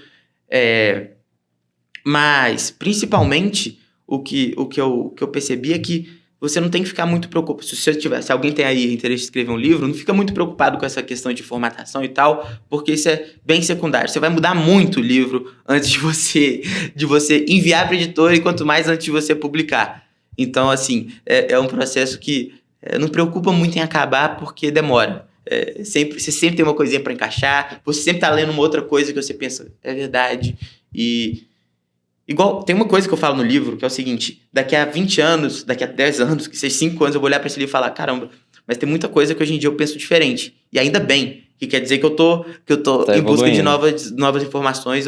B: Mas, principalmente, o que eu percebi é que você não tem que ficar muito preocupado. Se alguém tem aí interesse em escrever um livro, não fica muito preocupado com essa questão de formatação e tal, porque isso é bem secundário. Você vai mudar muito o livro antes de você enviar para a editora e quanto mais antes de você publicar. Então, assim, é um processo que não preocupa muito em acabar porque demora. Você sempre tem uma coisinha para encaixar, você sempre tá lendo uma outra coisa que você pensa, é verdade, Igual, tem uma coisa que eu falo no livro, que é o seguinte, daqui a 20 anos, daqui a 10 anos, que seja 5 anos, eu vou olhar pra esse livro e falar, caramba, mas tem muita coisa que hoje em dia eu penso diferente. E ainda bem, que quer dizer que eu tô em busca de novas informações,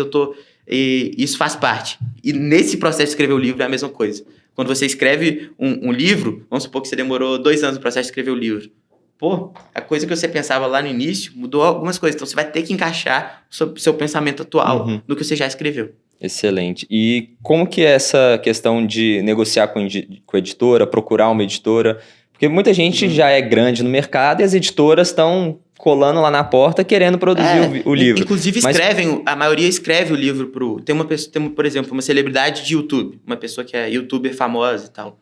B: e isso faz parte. E nesse processo de escrever o livro é a mesma coisa. Quando você escreve um livro, vamos supor que você demorou 2 anos no processo de escrever o livro. Pô, a coisa que você pensava lá no início mudou algumas coisas. Então, você vai ter que encaixar o seu pensamento atual no que você já escreveu.
A: Excelente. E como que é essa questão de negociar com a editora, procurar uma editora? Porque muita gente já é grande no mercado e as editoras estão colando lá na porta querendo produzir o livro.
B: Inclusive a maioria escreve o livro tem, por exemplo, uma celebridade de YouTube, uma pessoa que é youtuber famosa e tal.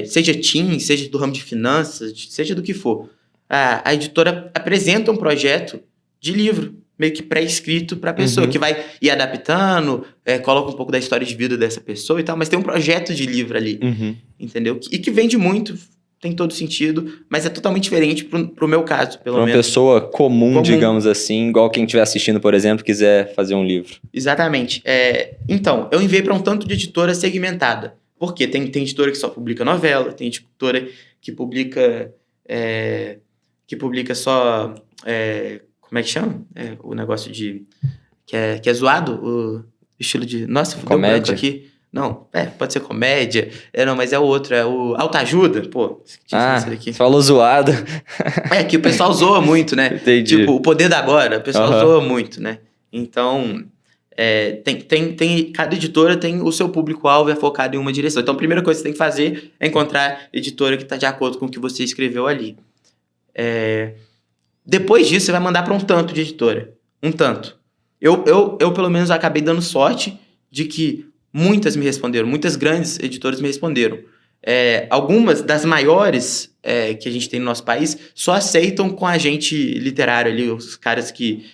B: Seja teen, seja do ramo de finanças, seja do que for. A editora apresenta um projeto de livro, meio que pré-escrito para a pessoa, que vai ir adaptando, coloca um pouco da história de vida dessa pessoa e tal, mas tem um projeto de livro ali, entendeu? E que vende muito, tem todo sentido, mas é totalmente diferente pro meu caso, pelo menos.
A: Uma pessoa comum, digamos assim, igual quem estiver assistindo, por exemplo, quiser fazer um livro.
B: Exatamente. Então, eu enviei para um tanto de editora segmentada. Por quê? Tem editora que só publica novela, tem editora que publica só... como é que chama? O negócio de... Que é zoado, o estilo de... Nossa, deu branco aqui. Não, pode ser comédia. Não, mas é o outro, é o autoajuda. Pô,
A: você falou zoado.
B: Que o pessoal zoa muito, né?
A: Entendi.
B: Tipo, o poder da agora, o pessoal zoa muito, né? Então, cada editora tem o seu público-alvo, é focado em uma direção. Então, a primeira coisa que você tem que fazer é encontrar editora que está de acordo com o que você escreveu ali. Depois disso, você vai mandar para um tanto de editora. Um tanto. Eu pelo menos, acabei dando sorte de que muitas me responderam, muitas grandes editoras me responderam. Algumas das maiores que a gente tem no nosso país só aceitam com agente literário ali, os caras que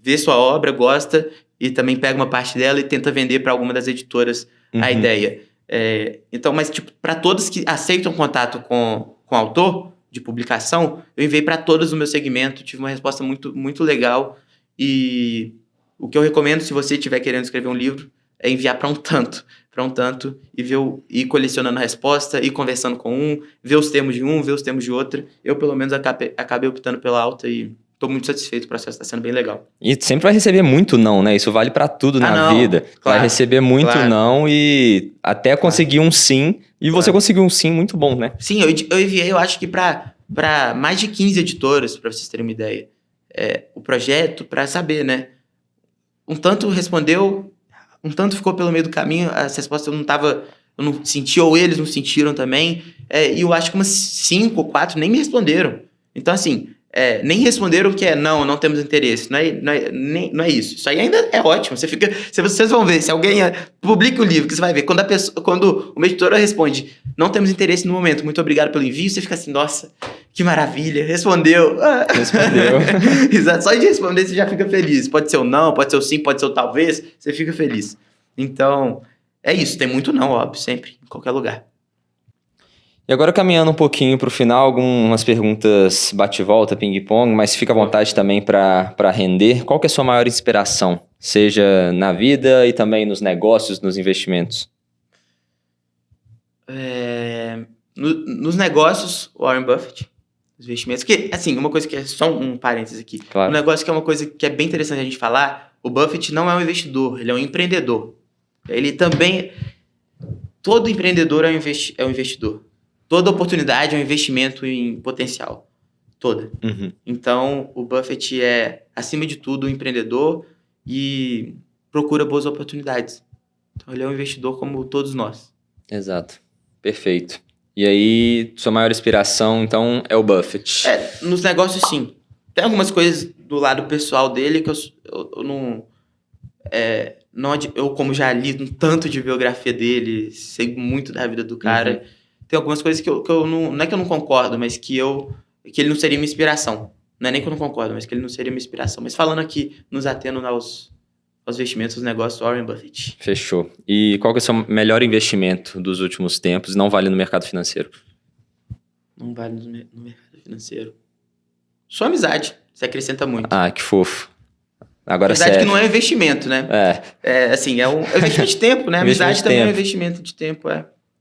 B: vê sua obra, gosta e também pega uma parte dela e tenta vender para alguma das editoras a ideia. Então, mas tipo, para todos que aceitam contato com o autor de publicação, eu enviei para todos no meu segmento, tive uma resposta muito, muito legal. E o que eu recomendo, se você estiver querendo escrever um livro, é enviar para um tanto e ir colecionando a resposta, ir conversando com um, ver os termos de um, ver os termos de outro. Eu, pelo menos, acabei optando pela alta e estou muito satisfeito, o processo está sendo bem legal.
A: E sempre vai receber muito não, né? Isso vale para tudo na vida. Claro, vai receber muito não e até conseguir um sim. E você conseguiu um sim muito bom, né?
B: Sim, eu enviei, eu acho que para mais de 15 editoras, para vocês terem uma ideia. O projeto, para saber, né? Um tanto respondeu, um tanto ficou pelo meio do caminho, as respostas eu não senti, ou eles não sentiram também. E eu acho que umas 5 ou 4 nem me responderam. Então, assim, nem responderam que não temos interesse. Não é isso. Isso aí ainda é ótimo. Vocês vão ver, se alguém publica o livro, que você vai ver, quando uma editora responde, não temos interesse no momento, muito obrigado pelo envio, você fica assim, nossa, que maravilha, respondeu. Exato, só de responder você já fica feliz. Pode ser o não, pode ser o sim, pode ser o talvez, você fica feliz. Então, é isso, tem muito não, óbvio, sempre, em qualquer lugar.
A: E agora caminhando um pouquinho para o final, algumas perguntas bate-volta, ping-pong, mas fica à vontade também para render. Qual que é a sua maior inspiração? Seja na vida e também nos negócios, nos investimentos.
B: Nos negócios, Warren Buffett. Os investimentos. Que, assim, uma coisa que é só um parênteses aqui.
A: Claro.
B: Um negócio que é uma coisa que é bem interessante a gente falar, o Buffett não é um investidor, ele é um empreendedor. Ele também... Todo empreendedor é um investidor. Toda oportunidade é um investimento em potencial. Toda.
A: Uhum.
B: Então, o Buffett é, acima de tudo, um empreendedor e procura boas oportunidades. Então, ele é um investidor como todos nós.
A: Exato. Perfeito. E aí, sua maior inspiração, então, é o Buffett?
B: Nos negócios, sim. Tem algumas coisas do lado pessoal dele que eu não... eu, como já li um tanto de biografia dele, sei muito da vida do cara... Uhum. Tem algumas coisas que eu não é que eu não concordo, mas que ele não seria minha inspiração. Não é nem que eu não concordo, mas que ele não seria minha inspiração. Mas falando aqui, nos atendo aos investimentos, aos negócios, Warren Buffett.
A: Fechou. E qual que é o seu melhor investimento dos últimos tempos? Não vale no mercado financeiro?
B: Não vale no mercado financeiro. Sua amizade. Você acrescenta muito.
A: Ah, que fofo. Agora
B: sério. Amizade que não é investimento, né? Assim, é um investimento de tempo, né? Amizade também é um investimento de tempo,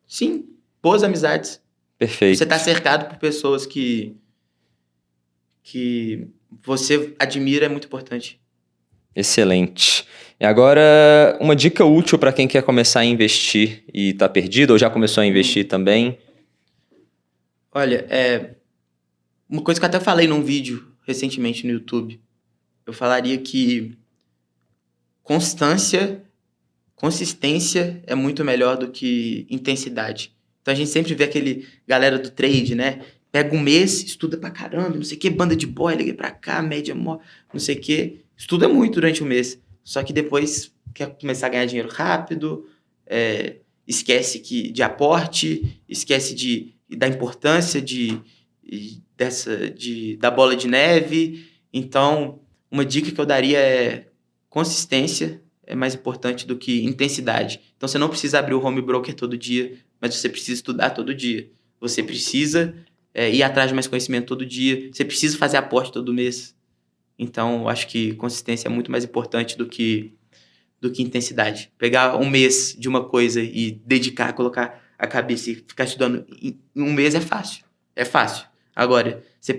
B: Sim. Boas amizades.
A: Perfeito.
B: Você está cercado por pessoas que você admira, é muito importante.
A: Excelente. E agora, uma dica útil para quem quer começar a investir e está perdido, ou já começou a investir também?
B: Olha, uma coisa que eu até falei num vídeo recentemente no YouTube. Eu falaria que consistência é muito melhor do que intensidade. Então a gente sempre vê aquele galera do trade, né? Pega um mês, estuda pra caramba, não sei o que, banda de Bollinger pra cá, média, não sei o que. Estuda muito durante o mês. Só que depois quer começar a ganhar dinheiro rápido, esquece de aporte, esquece da importância da bola de neve. Então, uma dica que eu daria é consistência é mais importante do que intensidade. Então, você não precisa abrir o home broker todo dia, mas você precisa estudar todo dia. Você precisa ir atrás de mais conhecimento todo dia. Você precisa fazer aporte todo mês. Então, eu acho que consistência é muito mais importante do que intensidade. Pegar um mês de uma coisa e dedicar, colocar a cabeça e ficar estudando em um mês é fácil. É fácil. Agora, você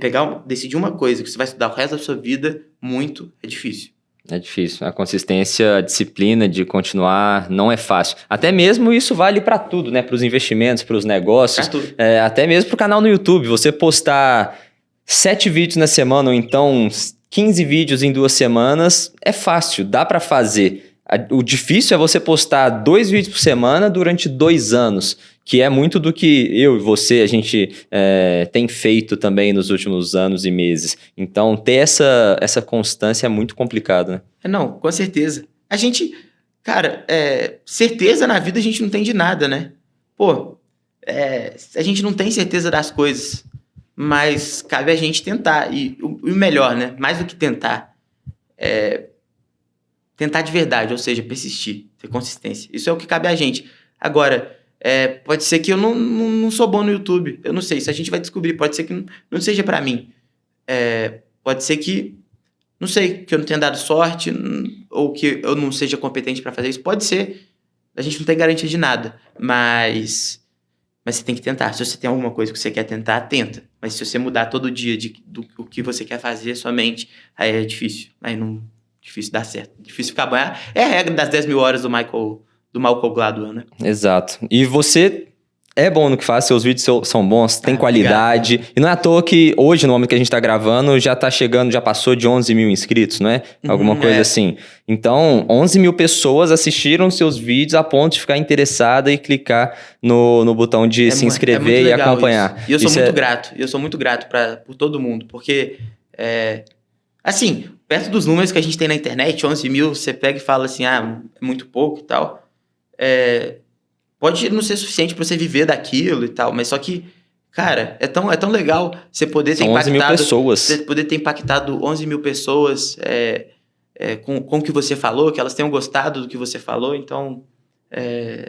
B: decidir uma coisa que você vai estudar o resto da sua vida, é difícil.
A: É difícil. A consistência, a disciplina de continuar não é fácil. Até mesmo isso vale para tudo, né? Para os investimentos, para os negócios.
B: Pra tudo.
A: Até mesmo para o canal no YouTube. Você postar 7 vídeos na semana ou então 15 vídeos em 2 semanas é fácil, dá para fazer. O difícil é você postar 2 vídeos por semana durante 2 anos, que é muito do que eu e você, a gente tem feito também nos últimos anos e meses. Então, ter essa constância é muito complicado, né?
B: Não, com certeza. A gente Cara, certeza na vida a gente não tem de nada, né? Pô, a gente não tem certeza das coisas, mas cabe a gente tentar. E o melhor, né? Mais do que tentar, tentar de verdade, ou seja, persistir, ter consistência. Isso é o que cabe a gente. Agora, pode ser que eu não sou bom no YouTube. Eu não sei, isso a gente vai descobrir. Pode ser que não seja pra mim. Pode ser que, não sei, que eu não tenha dado sorte ou que eu não seja competente pra fazer isso. Pode ser. A gente não tem garantia de nada. Mas você tem que tentar. Se você tem alguma coisa que você quer tentar, tenta. Mas se você mudar todo dia do que você quer fazer, somente, aí é difícil. Aí não... Difícil dar certo. Difícil ficar bom. É a regra das 10 mil horas do Malcolm Gladwell, né?
A: Exato. E você é bom no que faz, seus vídeos são bons, tem qualidade. Obrigado. E não é à toa que hoje, no momento que a gente tá gravando, já tá chegando, já passou de 11 mil inscritos, não é? Alguma coisa assim. Então, 11 mil pessoas assistiram seus vídeos a ponto de ficar interessada e clicar no botão de se inscrever e acompanhar.
B: Isso. E eu sou muito grato. Eu sou muito grato por todo mundo, porque... Assim, perto dos números que a gente tem na internet, 11 mil, você pega e fala assim, é muito pouco e tal. Pode não ser suficiente para você viver daquilo e tal, mas só que, cara, é tão legal você poder ter impactado...
A: 11 mil pessoas.
B: Você poder ter impactado 11 mil pessoas com o que você falou, que elas tenham gostado do que você falou, então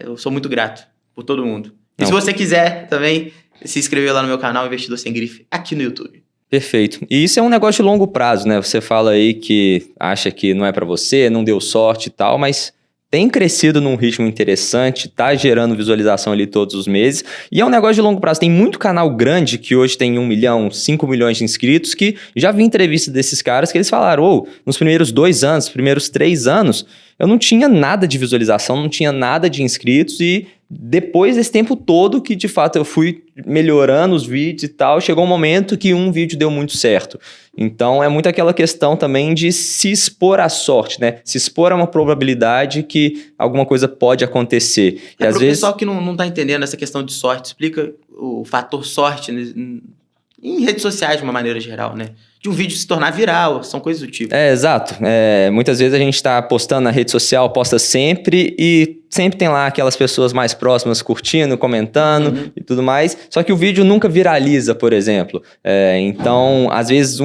B: eu sou muito grato por todo mundo. E se você quiser também se inscrever lá no meu canal, Investidor Sem Grife, aqui no YouTube.
A: Perfeito. E isso é um negócio de longo prazo, né? Você fala aí que acha que não é pra você, não deu sorte e tal, mas tem crescido num ritmo interessante, tá gerando visualização ali todos os meses, e é um negócio de longo prazo. Tem muito canal grande que hoje tem 1 milhão, 5 milhões de inscritos, que já vi entrevista desses caras que eles falaram, nos primeiros 2 anos, primeiros 3 anos, eu não tinha nada de visualização, não tinha nada de inscritos, e depois desse tempo todo que de fato eu fui melhorando os vídeos e tal, chegou um momento que um vídeo deu muito certo. Então é muito aquela questão também de se expor à sorte, né? Se expor a uma probabilidade que alguma coisa pode acontecer. E às vezes...
B: pessoal que não tá entendendo essa questão de sorte, explica o fator sorte em redes sociais de uma maneira geral, né? De um vídeo se tornar viral, são coisas do tipo.
A: Exato. Muitas vezes a gente está postando na rede social, posta sempre, e sempre tem lá aquelas pessoas mais próximas curtindo, comentando e tudo mais, só que o vídeo nunca viraliza, por exemplo. Então, às vezes,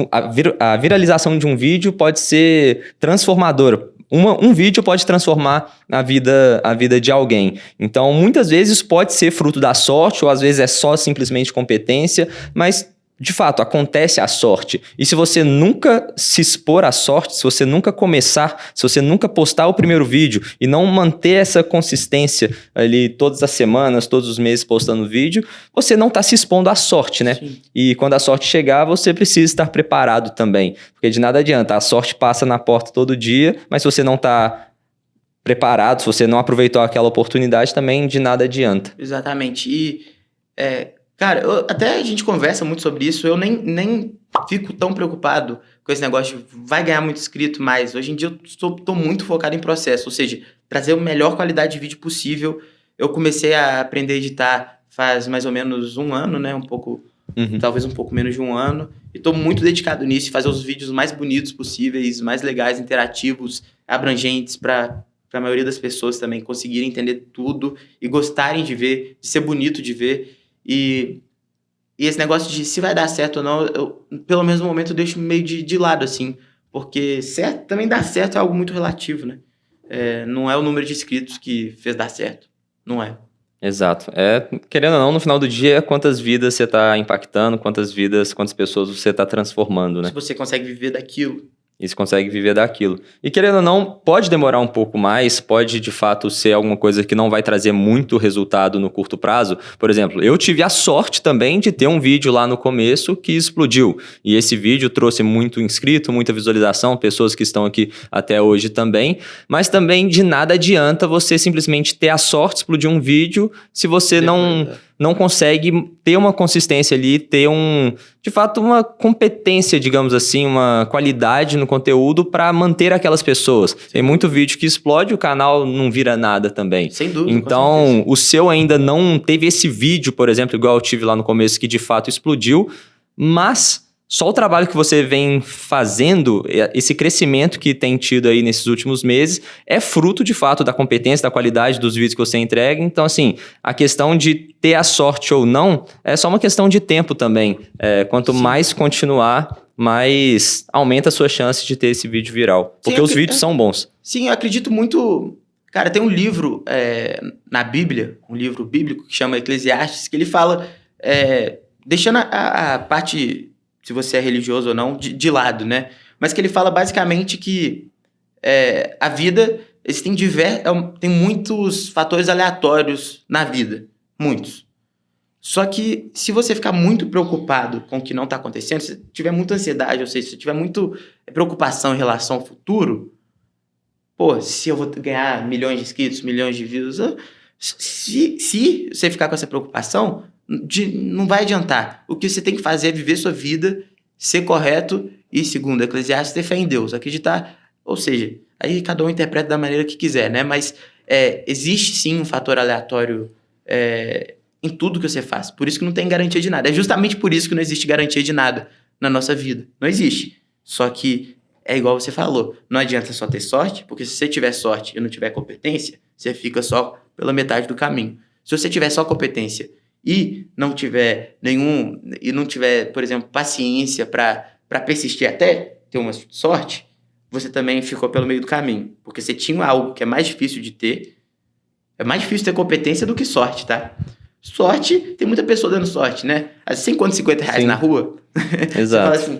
A: a viralização de um vídeo pode ser transformadora. Um vídeo pode transformar a vida de alguém. Então, muitas vezes pode ser fruto da sorte, ou às vezes é só simplesmente competência, mas... De fato, acontece a sorte. E se você nunca se expor à sorte, se você nunca começar, se você nunca postar o primeiro vídeo e não manter essa consistência ali todas as semanas, todos os meses postando vídeo, você não está se expondo à sorte, né? Sim. E quando a sorte chegar, você precisa estar preparado também. Porque de nada adianta, a sorte passa na porta todo dia, mas se você não está preparado, se você não aproveitou aquela oportunidade, também de nada adianta.
B: Exatamente. E... Cara, até a gente conversa muito sobre isso, eu nem fico tão preocupado com esse negócio de vai ganhar muito inscrito, mas hoje em dia eu tô muito focado em processo, ou seja, trazer a melhor qualidade de vídeo possível. Eu comecei a aprender a editar faz mais ou menos 1 ano, né, talvez um pouco menos de 1 ano, e tô muito dedicado nisso, fazer os vídeos mais bonitos possíveis, mais legais, interativos, abrangentes, para a maioria das pessoas também conseguirem entender tudo e gostarem de ver, de ser bonito de ver. E esse negócio de se vai dar certo ou não, pelo menos no momento eu deixo meio de lado, assim. Porque certo, também dar certo é algo muito relativo, né? Não é o número de inscritos que fez dar certo. Não é.
A: Exato. Querendo ou não, no final do dia, quantas vidas você está impactando, quantas pessoas você está transformando, né?
B: Se você consegue viver daquilo.
A: E se consegue viver daquilo. E querendo ou não, pode demorar um pouco mais, pode de fato ser alguma coisa que não vai trazer muito resultado no curto prazo. Por exemplo, eu tive a sorte também de ter um vídeo lá no começo que explodiu. E esse vídeo trouxe muito inscrito, muita visualização, pessoas que estão aqui até hoje também. Mas também de nada adianta você simplesmente ter a sorte de explodir um vídeo se você não consegue ter uma consistência ali, ter de fato uma competência, digamos assim, uma qualidade no conteúdo para manter aquelas pessoas. Tem muito vídeo que explode, o canal não vira nada também.
B: Sem dúvida.
A: Então, o seu ainda não teve esse vídeo, por exemplo, igual eu tive lá no começo, que de fato explodiu, mas só o trabalho que você vem fazendo, esse crescimento que tem tido aí nesses últimos meses, é fruto, de fato, da competência, da qualidade dos vídeos que você entrega. Então, assim, a questão de ter a sorte ou não é só uma questão de tempo também. Quanto mais continuar, mais aumenta a sua chance de ter esse vídeo viral. Porque os vídeos são bons.
B: Sim, eu acredito muito... Cara, tem um livro na Bíblia, um livro bíblico que chama Eclesiastes, que ele fala, deixando a parte... se você é religioso ou não, de lado, né? Mas que ele fala basicamente que a vida, tem muitos fatores aleatórios na vida, muitos. Só que se você ficar muito preocupado com o que não está acontecendo, se tiver muita ansiedade, ou seja, se tiver muita preocupação em relação ao futuro, se eu vou ganhar milhões de inscritos, milhões de views, se você ficar com essa preocupação... não vai adiantar. O que você tem que fazer é viver sua vida, ser correto e, segundo Eclesiastes, ter fé em Deus, acreditar. Ou seja, aí cada um interpreta da maneira que quiser, né? Mas existe sim um fator aleatório em tudo que você faz. Por isso que não tem garantia de nada. É justamente por isso que não existe garantia de nada na nossa vida. Não existe. Só que é igual você falou. Não adianta só ter sorte, porque se você tiver sorte e não tiver competência, você fica só pela metade do caminho. Se você tiver só competência e não tiver por exemplo, paciência para persistir até ter uma sorte, você também ficou pelo meio do caminho. Porque você tinha algo que é mais difícil de ter. É mais difícil ter competência do que sorte, tá? Sorte, tem muita pessoa dando sorte, né? Você encontra 50 reais na rua,
A: Exato.
B: você fala assim,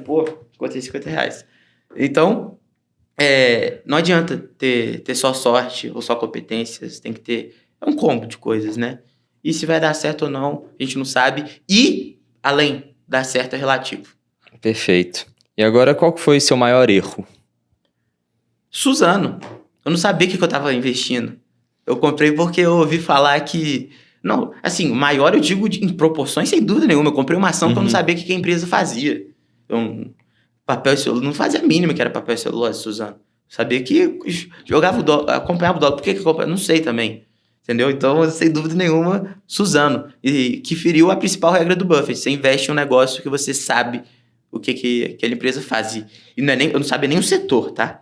B: encontrei 50 reais. Então, não adianta ter só sorte ou só competência, você tem que ter um combo de coisas, né? E se vai dar certo ou não, a gente não sabe. E, além, dar certo é relativo.
A: Perfeito. E agora, qual que foi seu maior erro?
B: Suzano. Eu não sabia o que eu estava investindo. Eu comprei porque eu ouvi falar que... Não, assim, o maior eu digo em proporções, sem dúvida nenhuma. Eu comprei uma ação que eu não sabia o que a empresa fazia. Papel e celulose, não fazia a mínima que era papel e celulose, Suzano. Sabia que jogava o dólar, acompanhava o dólar. Por que eu comprei? Não sei também. Entendeu? Então, sem dúvida nenhuma, Suzano. E que feriu a principal regra do Buffett. Você investe em um negócio que você sabe o que aquela empresa faz. E eu não sabia nem o setor, tá?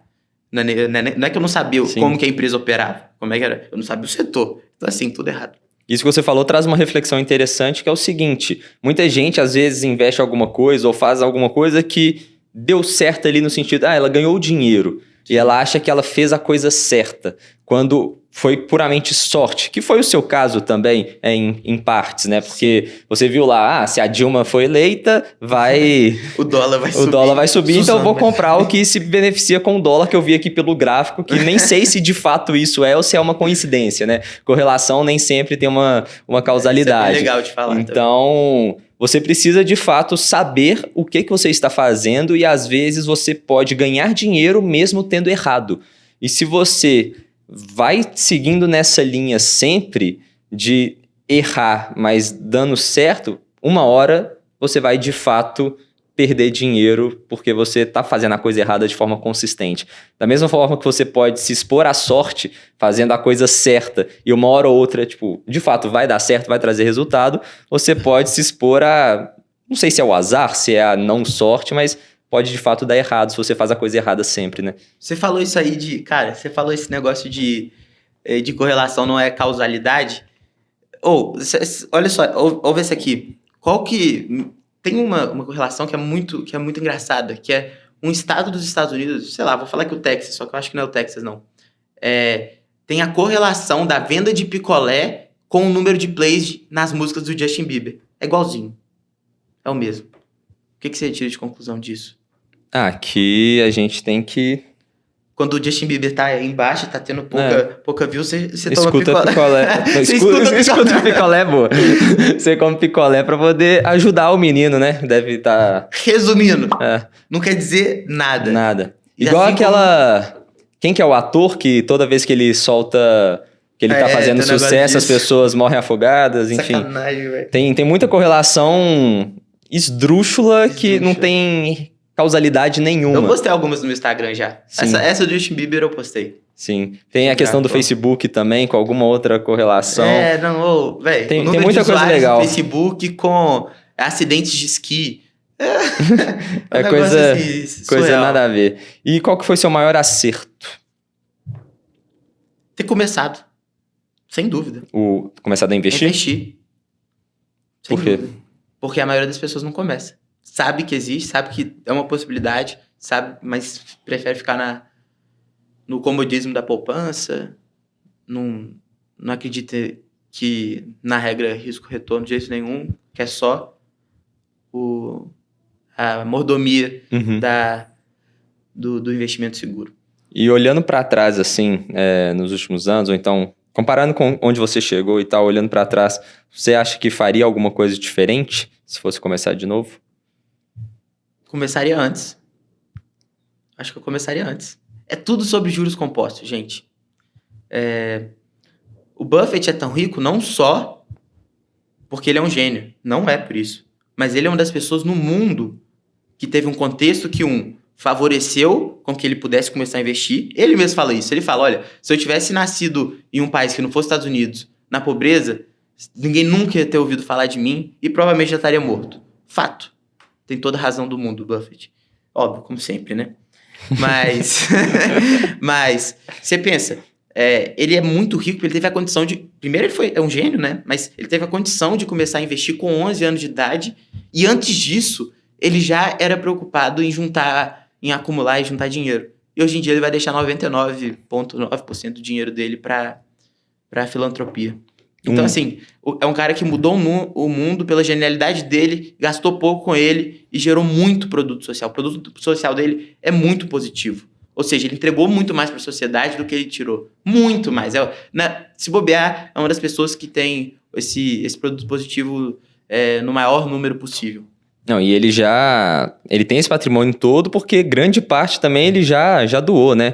B: Não é que eu não sabia como que a empresa operava. Como é que era? Eu não sabia o setor. Então, assim, tudo errado.
A: Isso que você falou traz uma reflexão interessante, que é o seguinte: muita gente, às vezes, investe em alguma coisa ou faz alguma coisa que deu certo ali no sentido, ela ganhou dinheiro. E ela acha que ela fez a coisa certa, quando foi puramente sorte, que foi o seu caso também, em partes, né? Porque você viu lá, se a Dilma foi eleita,
B: o dólar vai subir.
A: O dólar vai subir, então eu vou comprar o que se beneficia com o dólar, que eu vi aqui pelo gráfico, que nem sei se de fato isso ou se é uma coincidência, né? Correlação nem sempre tem uma causalidade.
B: Isso é bem legal de falar.
A: Então... Você precisa, de fato, saber o que você está fazendo e, às vezes, você pode ganhar dinheiro mesmo tendo errado. E se você vai seguindo nessa linha sempre de errar, mas dando certo, uma hora você vai, de fato, perder dinheiro porque você está fazendo a coisa errada de forma consistente. Da mesma forma que você pode se expor à sorte fazendo a coisa certa e uma hora ou outra, de fato vai dar certo, vai trazer resultado, você pode se expor a, não sei se é o azar, se é a não sorte, mas pode de fato dar errado se você faz a coisa errada sempre, né?
B: Você falou isso aí você falou esse negócio de correlação não é causalidade. Olha só, ouve esse aqui. Tem uma correlação que é muito engraçada, que é um estado dos Estados Unidos, sei lá, vou falar que o Texas, só que eu acho que não é o Texas, não. Tem a correlação da venda de picolé com o número de plays nas músicas do Justin Bieber. É igualzinho. É o mesmo. O que você tira de conclusão disso?
A: Aqui a gente tem que...
B: Quando o Justin Bieber tá embaixo, tá tendo pouca view, você toma
A: picolé. Escuta picolé, boa. Você come picolé pra poder ajudar o menino, né? Deve estar...
B: Resumindo, não quer dizer nada.
A: Nada. Igual assim aquela... Quem que é o ator que toda vez que ele solta... Que ele tá fazendo sucesso, as pessoas morrem afogadas, enfim.
B: Sacanagem, velho.
A: Tem muita correlação esdrúxula que não tem... causalidade nenhuma.
B: Eu postei algumas no meu Instagram já. Essa do Justin Bieber eu postei.
A: Sim. Tem a questão do Facebook também, com alguma outra correlação.
B: Velho.
A: Tem muita coisa legal.
B: No Facebook com acidentes de esqui.
A: É
B: um
A: coisa,
B: assim,
A: coisa
B: surreal.
A: nada a ver. E qual que foi seu maior acerto?
B: Ter começado, sem dúvida.
A: Começar a investir?
B: Investir, sem
A: Por quê?
B: dúvida. Porque a maioria das pessoas não começa. Sabe que existe, sabe que é uma possibilidade, sabe, mas prefere ficar no comodismo da poupança, não acredita que na regra risco-retorno de jeito nenhum, que é só a mordomia
A: Uhum.
B: do investimento seguro.
A: E olhando para trás, assim, nos últimos anos, ou então comparando com onde você chegou e tal, olhando para trás, você acha que faria alguma coisa diferente se fosse começar de novo?
B: Começaria antes. Acho que eu começaria antes. É tudo sobre juros compostos, gente. O Buffett é tão rico não só porque ele é um gênio. Não é por isso. Mas ele é uma das pessoas no mundo que teve um contexto que, favoreceu com que ele pudesse começar a investir. Ele mesmo fala isso. Ele fala, olha, se eu tivesse nascido em um país que não fosse Estados Unidos, na pobreza, ninguém nunca ia ter ouvido falar de mim e provavelmente já estaria morto. Fato. Tem toda a razão do mundo, Buffett. Óbvio, como sempre, né? Mas você pensa, ele é muito rico, ele teve a condição de... Primeiro, ele é um gênio, né? Mas ele teve a condição de começar a investir com 11 anos de idade. E antes disso, ele já era preocupado em acumular e juntar dinheiro. E hoje em dia ele vai deixar 99,9% do dinheiro dele para filantropia. Então, assim, é um cara que mudou o mundo pela genialidade dele, gastou pouco com ele e gerou muito produto social. O produto social dele é muito positivo. Ou seja, ele entregou muito mais para a sociedade do que ele tirou. Muito mais. Se bobear, é uma das pessoas que tem esse produto positivo no maior número possível.
A: Não, e ele tem esse patrimônio todo porque grande parte também ele já doou, né?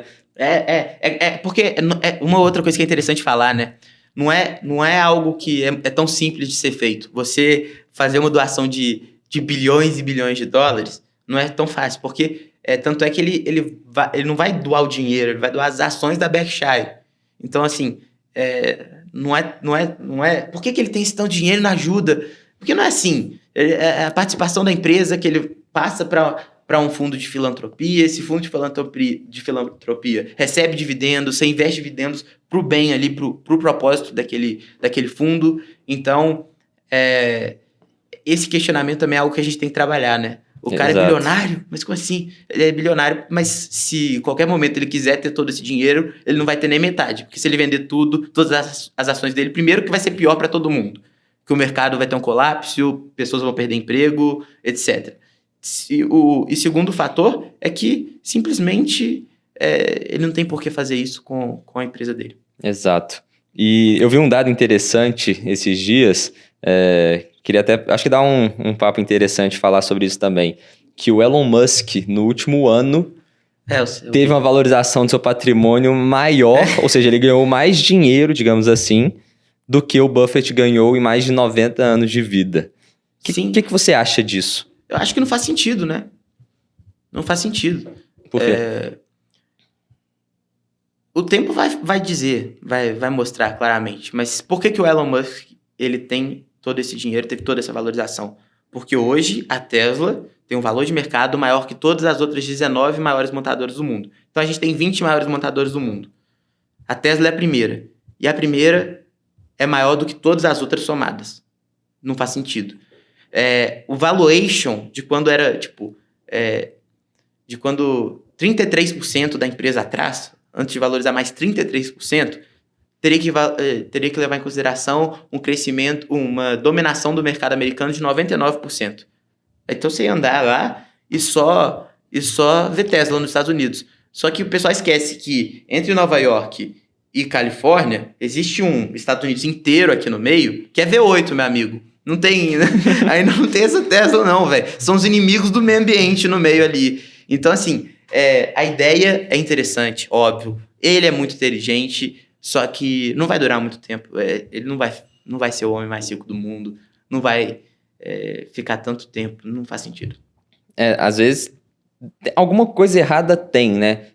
B: Porque uma outra coisa que é interessante falar, né? Não é algo que é tão simples de ser feito. Você fazer uma doação de bilhões e bilhões de dólares não é tão fácil, porque tanto é que ele não vai doar o dinheiro, ele vai doar as ações da Berkshire. Então, assim, não é... Por que ele tem esse tanto dinheiro e não ajuda? Porque não é assim. É a participação da empresa que ele passa para um fundo de filantropia. Esse fundo de filantropia recebe dividendos, você investe dividendos para o bem ali, para o propósito daquele fundo. Então, esse questionamento também é algo que a gente tem que trabalhar, né? O cara é bilionário, mas como assim? Ele é bilionário, mas se em qualquer momento ele quiser ter todo esse dinheiro, ele não vai ter nem metade. Porque se ele vender tudo, todas as ações dele, primeiro que vai ser pior para todo mundo. Que o mercado vai ter um colapso, pessoas vão perder emprego, etc. E segundo fator é que simplesmente ele não tem por que fazer isso com a empresa dele.
A: Exato. E eu vi um dado interessante esses dias, queria até, acho que dá um papo interessante falar sobre isso também, que o Elon Musk, no último ano, teve uma valorização do seu patrimônio maior, ou seja, ele ganhou mais dinheiro, digamos assim, do que o Buffett ganhou em mais de 90 anos de vida. O que você acha disso?
B: Eu acho que não faz sentido, né? Não faz sentido.
A: Por quê?
B: O tempo vai dizer, vai mostrar claramente. Mas por que o Elon Musk ele tem todo esse dinheiro, teve toda essa valorização? Porque hoje a Tesla tem um valor de mercado maior que todas as outras 19 maiores montadoras do mundo. Então a gente tem 20 maiores montadoras do mundo. A Tesla é a primeira. E a primeira é maior do que todas as outras somadas. Não faz sentido. O valuation de quando era, de quando 33% da empresa atrás, antes de valorizar mais 33%, teria que levar em consideração um crescimento, uma dominação do mercado americano de 99%. Então você ia andar lá e só ver Tesla nos Estados Unidos. Só que o pessoal esquece que entre Nova York e Califórnia, existe um Estados Unidos inteiro aqui no meio, que é V8, meu amigo. Não tem... Ainda não tem essa Tesla não, velho. São os inimigos do meio ambiente no meio ali. Então, assim, a ideia é interessante, óbvio. Ele é muito inteligente, só que não vai durar muito tempo. Ele não vai ser o homem mais rico do mundo. Não vai ficar tanto tempo. Não faz sentido.
A: Às vezes... alguma coisa errada tem, né?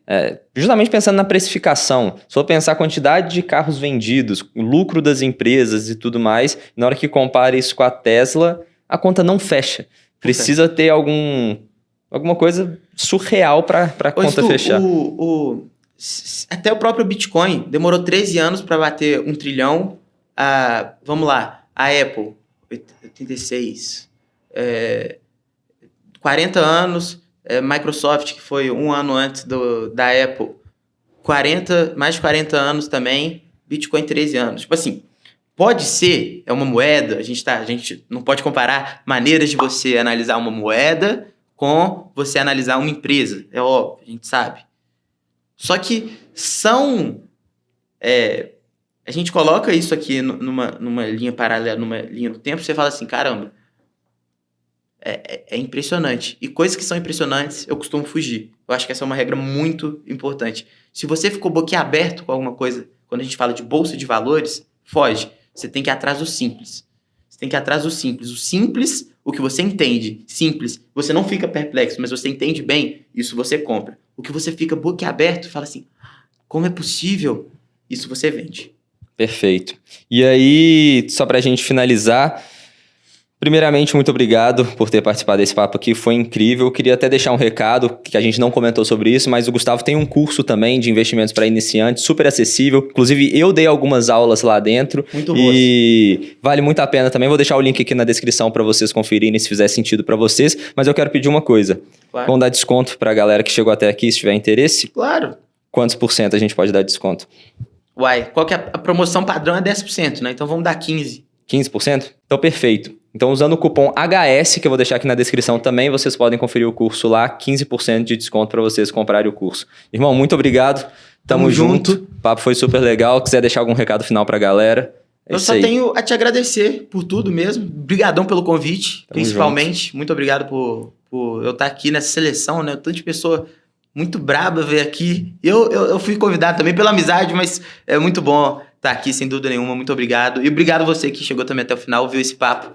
A: Justamente pensando na precificação. Se for pensar a quantidade de carros vendidos, o lucro das empresas e tudo mais, na hora que compara isso com a Tesla, a conta não fecha. Precisa ter alguma coisa surreal para a conta fechar.
B: Até o próprio Bitcoin demorou 13 anos para bater 1 trilhão. Vamos lá, a Apple, 86. 40 anos, Microsoft, que foi um ano antes da Apple, mais de 40 anos também, Bitcoin 13 anos. Tipo assim, pode ser, é uma moeda, a gente não pode comparar maneiras de você analisar uma moeda com você analisar uma empresa, é óbvio, a gente sabe. Só que a gente coloca isso aqui numa linha paralela, numa linha do tempo, você fala assim, caramba, é impressionante. E coisas que são impressionantes, eu costumo fugir. Eu acho que essa é uma regra muito importante. Se você ficou boquiaberto com alguma coisa, quando a gente fala de bolsa de valores, foge. Você tem que ir atrás do simples. O simples, o que você entende, simples. Você não fica perplexo, mas você entende bem, isso você compra. O que você fica boquiaberto, fala assim, como é possível? Isso você vende.
A: Perfeito. E aí, só pra gente finalizar, primeiramente, muito obrigado por ter participado desse papo aqui, foi incrível. Eu queria até deixar um recado, que a gente não comentou sobre isso, mas o Gustavo tem um curso também de investimentos para iniciantes, super acessível. Inclusive, eu dei algumas aulas lá dentro.
B: Muito boas.
A: E vale muito a pena também. Vou deixar o link aqui na descrição para vocês conferirem, se fizer sentido para vocês. Mas eu quero pedir uma coisa.
B: Claro.
A: Vamos dar desconto para a galera que chegou até aqui, se tiver interesse?
B: Claro.
A: Quantos por cento a gente pode dar desconto?
B: Qual que é a promoção padrão é 10%, né? Então vamos dar 15%.
A: 15%? Então, perfeito. Então, usando o cupom HS, que eu vou deixar aqui na descrição também, vocês podem conferir o curso lá, 15% de desconto para vocês comprarem o curso. Irmão, muito obrigado. Tamo junto. O papo foi super legal. Quiser deixar algum recado final pra galera?
B: Eu só tenho a te agradecer por tudo mesmo. Obrigadão pelo convite, principalmente.
A: Junto.
B: Muito obrigado por eu estar aqui nessa seleção, né? Tanto de pessoa muito braba ver aqui. Eu fui convidado também pela amizade, mas é muito bom estar aqui, sem dúvida nenhuma. Muito obrigado. E obrigado você que chegou também até o final, ouviu esse papo.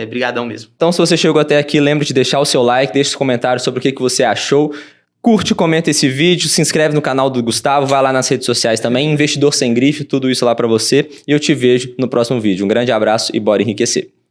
B: Brigadão mesmo.
A: Então, se você chegou até aqui, lembre de deixar o seu like, deixe os comentários sobre o que você achou. Curte, comenta esse vídeo, se inscreve no canal do Gustavo, vai lá nas redes sociais também, Investidor Sem Grife, tudo isso lá pra você. E eu te vejo no próximo vídeo. Um grande abraço e bora enriquecer.